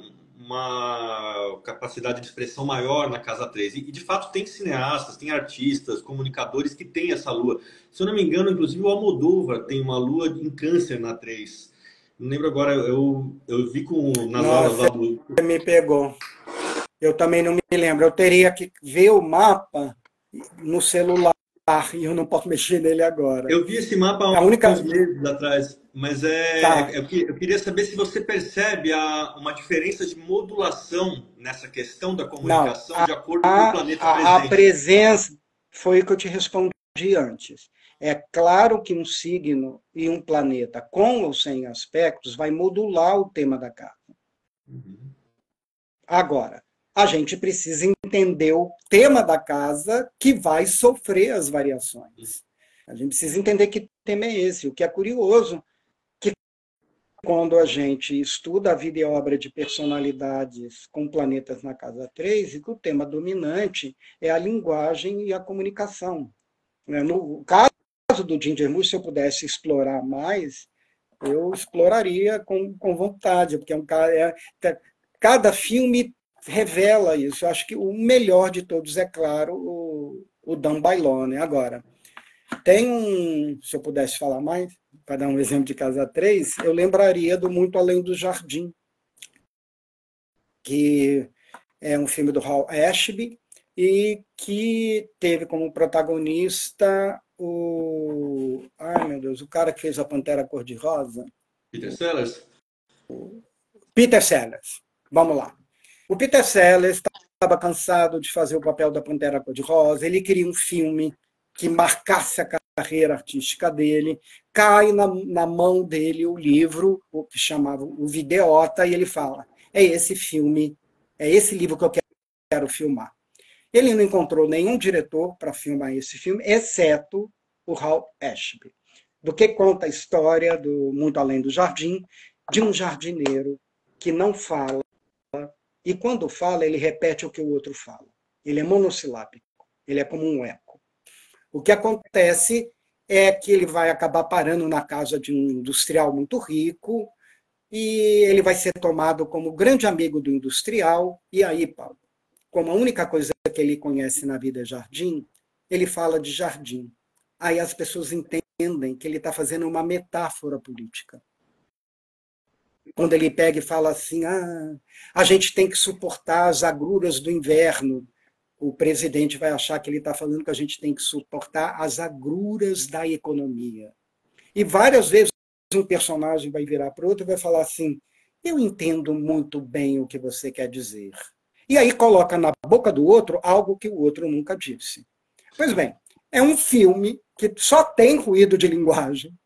capacidade de expressão maior na casa 3. E de fato tem cineastas, tem artistas, comunicadores que têm essa Lua. Se eu não me engano, inclusive o Almodóvar tem uma Lua em Câncer na 3. Não lembro agora, eu vi nas aulas lá do... Você me pegou. Eu também não me lembro. Eu teria que ver o mapa no celular. E eu não posso mexer nele agora. Eu vi esse mapa há uns meses atrás, mas eu queria saber se você percebe uma diferença de modulação nessa questão da comunicação de acordo com o planeta presente. A presença foi o que eu te respondi antes. É claro que um signo e um planeta com ou sem aspectos vai modular o tema da casa. Uhum. Agora, a gente precisa entender o tema da casa que vai sofrer as variações. A gente precisa entender que tema é esse. O que é curioso, que quando a gente estuda a vida e obra de personalidades com planetas na casa 3, e que o tema dominante é a linguagem e a comunicação. né? No caso do Jim Jarmusch, se eu pudesse explorar mais, eu exploraria com vontade, porque é um cara, cada filme revela isso. Eu acho que o melhor de todos é, claro, o Dan Bailon, né? Agora, tem um, se eu pudesse falar mais, para dar um exemplo de Casa 3, eu lembraria do Muito Além do Jardim, que é um filme do Hal Ashby e que teve como protagonista ai meu Deus, o cara que fez a Pantera Cor-de-Rosa, Peter Sellers? Peter Sellers. Vamos lá. O Peter Sellers estava cansado de fazer o papel da Pantera Cor-de-Rosa, ele queria um filme que marcasse a carreira artística dele, cai na mão dele o livro, o que chamava O Videota, e ele fala, é esse filme, é esse livro que eu quero filmar. Ele não encontrou nenhum diretor para filmar esse filme, exceto o Hal Ashby. Do que conta a história do Muito Além do Jardim, de um jardineiro que não fala, e quando fala, ele repete o que o outro fala. Ele é monossilábico, ele é como um eco. O que acontece é que ele vai acabar parando na casa de um industrial muito rico, e ele vai ser tomado como grande amigo do industrial, e aí, Paulo, como a única coisa que ele conhece na vida é jardim, ele fala de jardim. Aí as pessoas entendem que ele está fazendo uma metáfora política. Quando ele pega e fala assim, a gente tem que suportar as agruras do inverno, o presidente vai achar que ele está falando que a gente tem que suportar as agruras da economia. E várias vezes um personagem vai virar para o outro e vai falar assim, eu entendo muito bem o que você quer dizer. E aí coloca na boca do outro algo que o outro nunca disse. Pois bem, é um filme que só tem ruído de linguagem.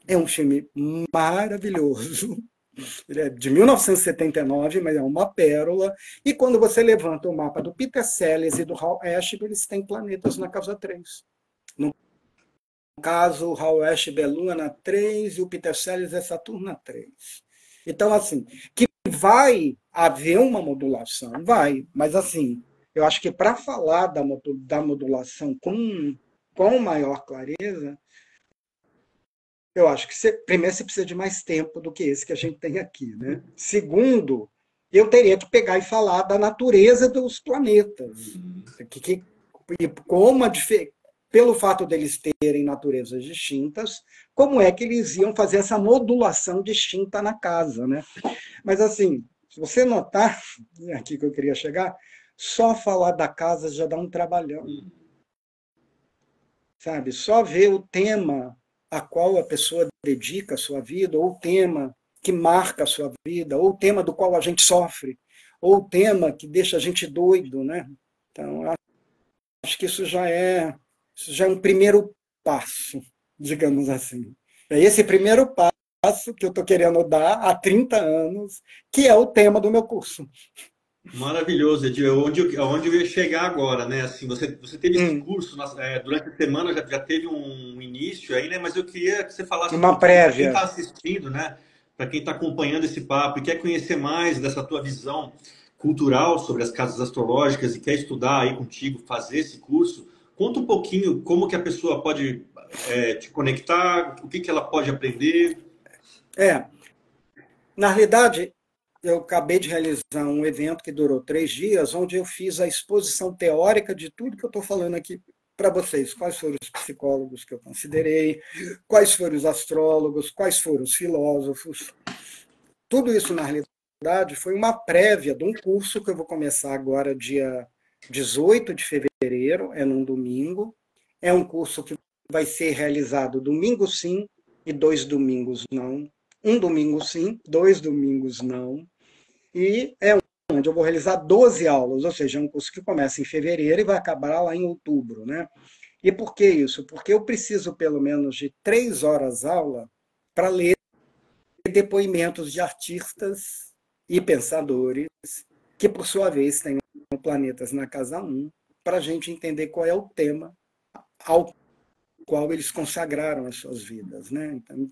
É um filme maravilhoso. Ele é de 1979, mas é uma pérola. E quando você levanta o mapa do Peter Sellers e do Hal Ashby, eles têm planetas na casa 3. No caso, o Hal Ashby é Lua na 3 e o Peter Sellers é Saturno na 3. Então, assim, que vai haver uma modulação, vai, mas assim, eu acho que para falar da modulação com maior clareza, eu acho que primeiro você precisa de mais tempo do que esse que a gente tem aqui, né? Segundo, eu teria que pegar e falar da natureza dos planetas, e como pelo fato deles terem naturezas distintas, como é que eles iam fazer essa modulação distinta na casa, né? Mas assim, se você notar, é aqui que eu queria chegar, só falar da casa já dá um trabalhão, sabe? Só ver o tema a qual a pessoa dedica a sua vida, ou o tema que marca a sua vida, ou o tema do qual a gente sofre, ou o tema que deixa a gente doido, né? Então, acho que isso já é um primeiro passo, digamos assim. É esse primeiro passo que eu estou querendo dar há 30 anos, que é o tema do meu curso. Maravilhoso, Edir. Onde eu ia chegar agora, né? Assim, você teve esse curso durante a semana, já teve um início aí, né? Mas eu queria que você falasse um Uma pouquinho para quem prévia. está assistindo, né? Para quem está acompanhando esse papo e quer conhecer mais dessa tua visão cultural sobre as casas astrológicas e quer estudar aí contigo, fazer esse curso, conta um pouquinho como que a pessoa pode te conectar, o que que ela pode aprender. Na realidade, eu acabei de realizar um evento que durou 3 dias, onde eu fiz a exposição teórica de tudo que eu estou falando aqui para vocês. Quais foram os psicólogos que eu considerei, quais foram os astrólogos, quais foram os filósofos. Tudo isso, na realidade, foi uma prévia de um curso que eu vou começar agora, dia 18 de fevereiro, é num domingo. É um curso que vai ser realizado domingo sim e 2 domingos não. Um domingo sim, 2 domingos não. E é onde eu vou realizar 12 aulas, ou seja, é um curso que começa em fevereiro e vai acabar lá em outubro, né? E por que isso? Porque eu preciso pelo menos de 3 horas aula para ler depoimentos de artistas e pensadores que, por sua vez, têm planetas na casa 1, para a gente entender qual é o tema ao qual eles consagraram as suas vidas, né? Então,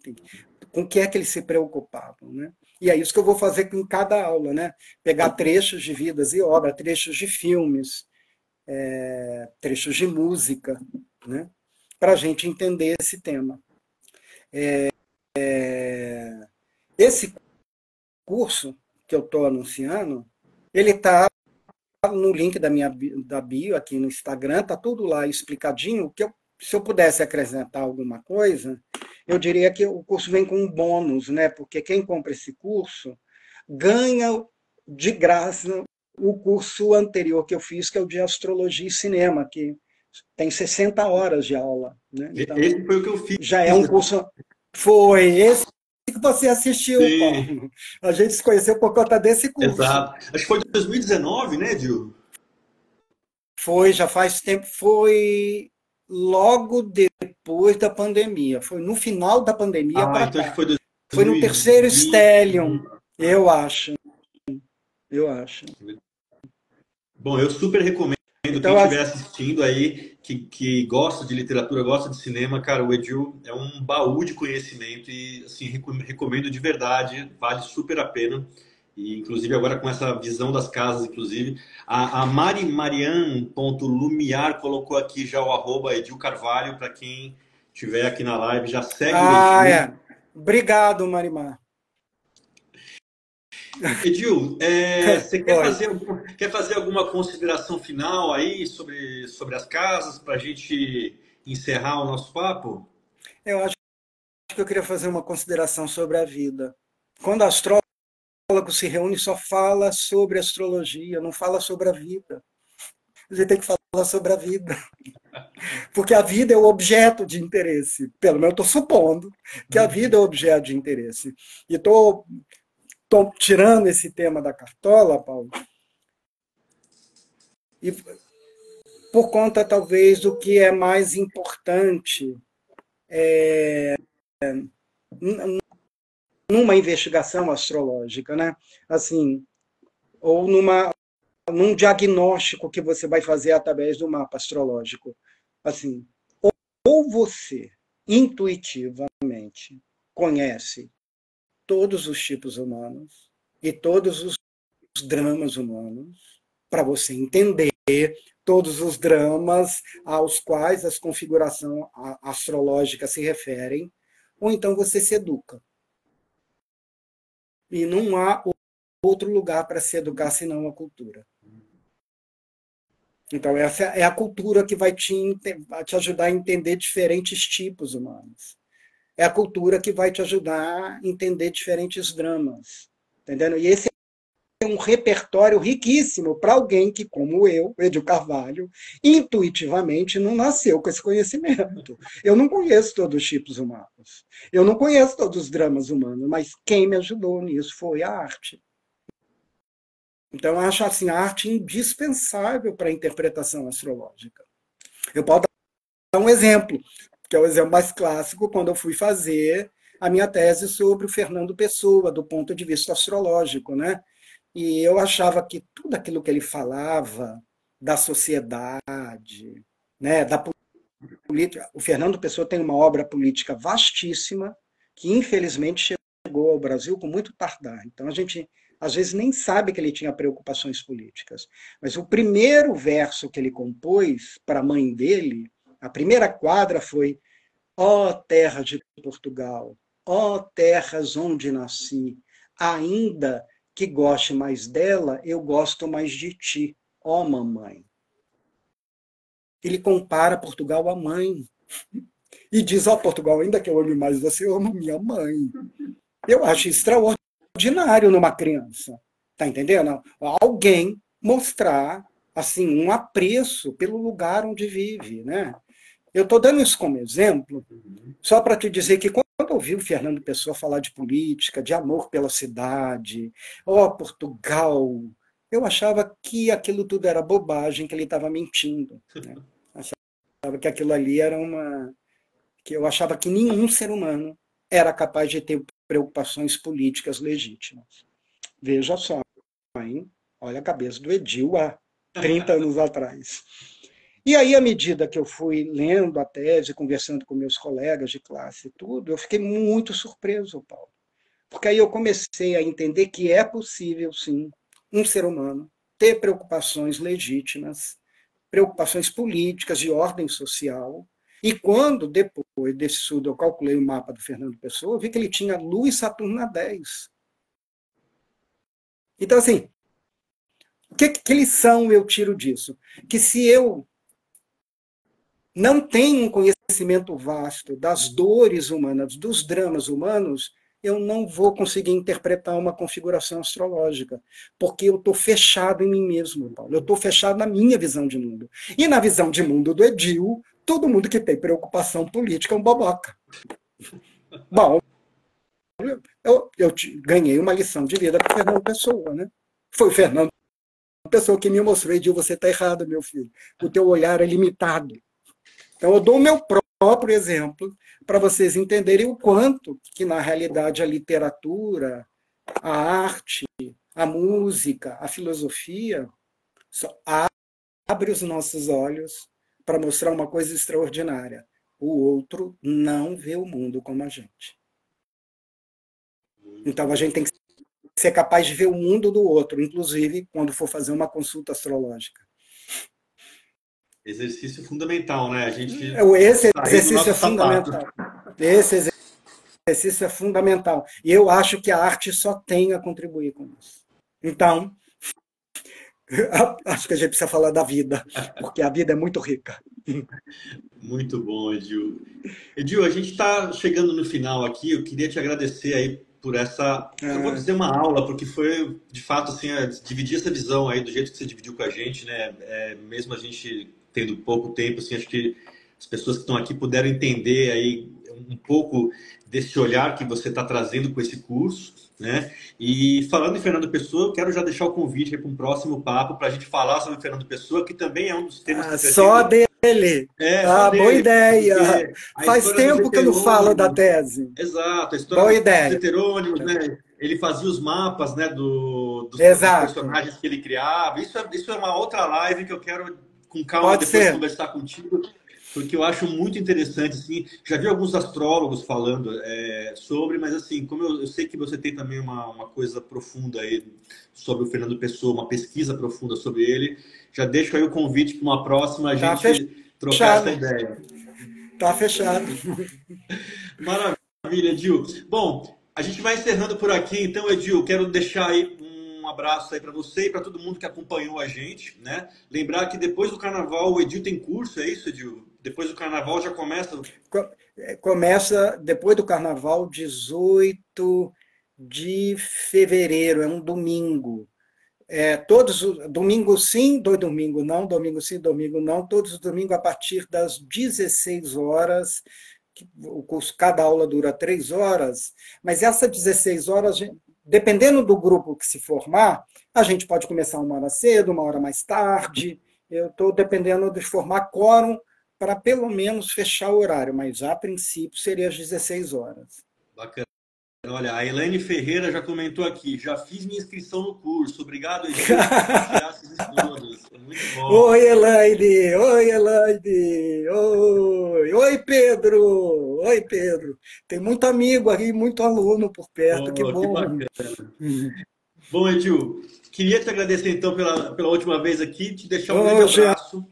com o que é que eles se preocupavam, né? E é isso que eu vou fazer em cada aula, né? Pegar trechos de vidas e obras, trechos de filmes, trechos de música, né? para a gente entender esse tema. Esse curso que eu estou anunciando, ele está no link da bio aqui no Instagram, está tudo lá explicadinho. Se eu pudesse acrescentar alguma coisa, eu diria que o curso vem com um bônus, né? Porque quem compra esse curso ganha de graça o curso anterior que eu fiz, que é o de Astrologia e Cinema, que tem 60 horas de aula. Né? Então, esse foi o que eu fiz. já é um curso... Foi esse que você assistiu, Sim. Paulo. A gente se conheceu por conta desse curso. Exato. Acho que foi de 2019, né, Edil? Foi, já faz tempo. Foi logo depois da pandemia. Foi no final da pandemia para Então acho que cá. foi Foi no terceiro 2020. Stellium, eu acho. Eu acho. Bom, eu super recomendo Então, quem estiver assistindo aí, que gosta de literatura, gosta de cinema, cara, o Edil é um baú de conhecimento e, assim, recomendo de verdade, vale super a pena. E, inclusive, agora com essa visão das casas, inclusive, a Marian.lumiar colocou aqui já o arroba Edil Carvalho, para quem estiver aqui na live, já segue o Edil. Obrigado, Marimar. Edil, você quer fazer alguma consideração final aí sobre as casas para a gente encerrar o nosso papo? Eu acho que eu queria fazer uma consideração sobre a vida. Quando o astrólogo se reúne, só fala sobre astrologia, não fala sobre a vida. A gente tem que falar sobre a vida. Porque a vida é o objeto de interesse. Pelo menos eu estou supondo que a vida é o objeto de interesse. E estou tirando esse tema da cartola, Paulo, e por conta, talvez, do que é mais importante numa investigação astrológica, né? Assim, ou num diagnóstico que você vai fazer através do mapa astrológico. Assim, ou você intuitivamente conhece todos os tipos humanos e todos os dramas humanos, para você entender todos os dramas aos quais as configurações astrológicas se referem, ou então você se educa. E não há outro lugar para se educar senão a cultura. Então, essa é a cultura que vai te ajudar a entender diferentes tipos humanos. É a cultura que vai te ajudar a entender diferentes dramas. Entendendo? E esse é um repertório riquíssimo para alguém que, como eu, Edil Carvalho, intuitivamente não nasceu com esse conhecimento. Eu não conheço todos os tipos humanos. Eu não conheço todos os dramas humanos, mas quem me ajudou nisso foi a arte. Então, eu acho assim, a arte indispensável para a interpretação astrológica. Eu posso dar um exemplo, que é o exemplo mais clássico, quando eu fui fazer a minha tese sobre o Fernando Pessoa, do ponto de vista astrológico, né? E eu achava que tudo aquilo que ele falava da sociedade, né, da política... O Fernando Pessoa tem uma obra política vastíssima, que infelizmente chegou ao Brasil com muito tardar. Então a gente, às vezes, nem sabe que ele tinha preocupações políticas. Mas o primeiro verso que ele compôs para a mãe dele, a primeira quadra foi: ó terra de Portugal, ó terras onde nasci, ainda que goste mais dela, eu gosto mais de ti, ó mamãe. Ele compara Portugal à mãe. E diz, ó Portugal, ainda que eu ame mais você, eu amo minha mãe. Eu acho extraordinário numa criança. Tá entendendo? Alguém mostrar assim um apreço pelo lugar onde vive, né? Eu estou dando isso como exemplo, só para te dizer que quando eu ouvi o Fernando Pessoa falar de política, de amor pela cidade, ó, Portugal, eu achava que aquilo tudo era bobagem, que ele estava mentindo. Né? Achava que aquilo ali era que eu achava que nenhum ser humano era capaz de ter preocupações políticas legítimas. Veja só, hein? Olha a cabeça do Edil há 30 anos atrás. E aí, à medida que eu fui lendo a tese, conversando com meus colegas de classe e tudo, eu fiquei muito surpreso, Paulo. Porque aí eu comecei a entender que é possível, sim, um ser humano ter preocupações legítimas, preocupações políticas de ordem social, E quando, depois desse estudo, eu calculei o mapa do Fernando Pessoa, eu vi que ele tinha Lua e Saturno na 10. Então, assim, que lição eu tiro disso? Que se eu não tenho um conhecimento vasto das dores humanas, dos dramas humanos, eu não vou conseguir interpretar uma configuração astrológica, porque eu estou fechado em mim mesmo, Paulo. Eu estou fechado na minha visão de mundo. E na visão de mundo do Edil, todo mundo que tem preocupação política é um babaca. Bom, eu ganhei uma lição de vida com o Fernando Pessoa, né? Foi o Fernando Pessoa que me mostrou, Edil, você está errado, meu filho. O teu olhar é limitado. Então, eu dou o meu próprio exemplo para vocês entenderem o quanto que, na realidade, a literatura, a arte, a música, a filosofia só abre os nossos olhos para mostrar uma coisa extraordinária. O outro não vê o mundo como a gente. Então, a gente tem que ser capaz de ver o mundo do outro, inclusive quando for fazer uma consulta astrológica. Exercício fundamental, né? A gente Esse exercício é fundamental. Esse exercício é fundamental. E eu acho que a arte só tem a contribuir com isso. Então, acho que a gente precisa falar da vida, porque a vida é muito rica. Muito bom, Edil. Edil, a gente está chegando no final aqui. Eu queria te agradecer aí por essa, eu vou dizer uma aula, porque foi, de fato, assim, dividir essa visão aí do jeito que você dividiu com a gente, né? Mesmo a gente tendo pouco tempo, assim, acho que as pessoas que estão aqui puderam entender aí um pouco desse olhar que você está trazendo com esse curso, né? E falando em Fernando Pessoa, eu quero já deixar o convite para um próximo papo para a gente falar sobre Fernando Pessoa, que também é um dos temas que só dele. Só dele. Boa ideia. Faz tempo que eu não falo da tese. Exato, a história dos heterônimos, né? Ele fazia os mapas, né, dos personagens que ele criava. Isso é uma outra live que eu quero, com calma, depois conversar contigo, porque eu acho muito interessante, assim, já vi alguns astrólogos falando sobre, mas assim, como eu sei que você tem também uma coisa profunda aí sobre o Fernando Pessoa, uma pesquisa profunda sobre ele, já deixo aí o convite para uma próxima a gente trocar essa ideia. Tá fechado. Maravilha, Edil. Bom, a gente vai encerrando por aqui, então, Edil, quero deixar aí um abraço aí para você e para todo mundo que acompanhou a gente, né? Lembrar que depois do Carnaval o Edil tem curso, é isso, Edil? Depois do Carnaval já começa? Começa depois do Carnaval, 18 de fevereiro, é um domingo. Domingo sim, domingo não, domingo sim, domingo não, todos os domingos a partir das 16 horas, o curso, cada aula dura 3 horas, mas essas 16 horas, dependendo do grupo que se formar, a gente pode começar uma hora cedo, uma hora mais tarde, eu estou dependendo de formar quórum para pelo menos fechar o horário, mas a princípio seria às 16 horas. Bacana. Olha, a Elaine Ferreira já comentou aqui, já fiz minha inscrição no curso, obrigado, Edil, por compartilhar esses estudos, muito bom. Oi, Elaine, oi, Elaine, oi, Pedro, tem muito amigo aí, muito aluno por perto, que bom. Que bacana. Bom, Edil, queria te agradecer então pela última vez aqui, te deixar um grande abraço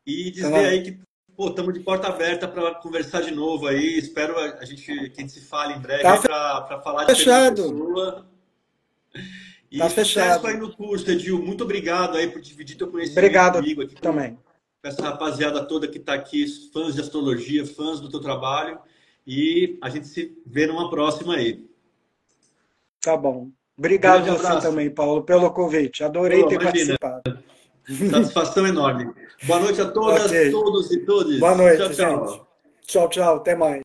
e dizer aí que estamos de porta aberta para conversar de novo aí. Espero que a gente se fale em breve para falar de Pessoa. E sucesso aí no curso, Edil. Muito obrigado aí por dividir teu conhecimento comigo aqui. Também. Com essa rapaziada toda que está aqui, fãs de astrologia, fãs do teu trabalho. E a gente se vê numa próxima aí. Tá bom. Obrigado a você também, Paulo, pelo convite. Adorei ter participado. Satisfação enorme. Boa noite a todas, todos e todas. Boa noite, tchau, tchau. Gente. Tchau, até mais.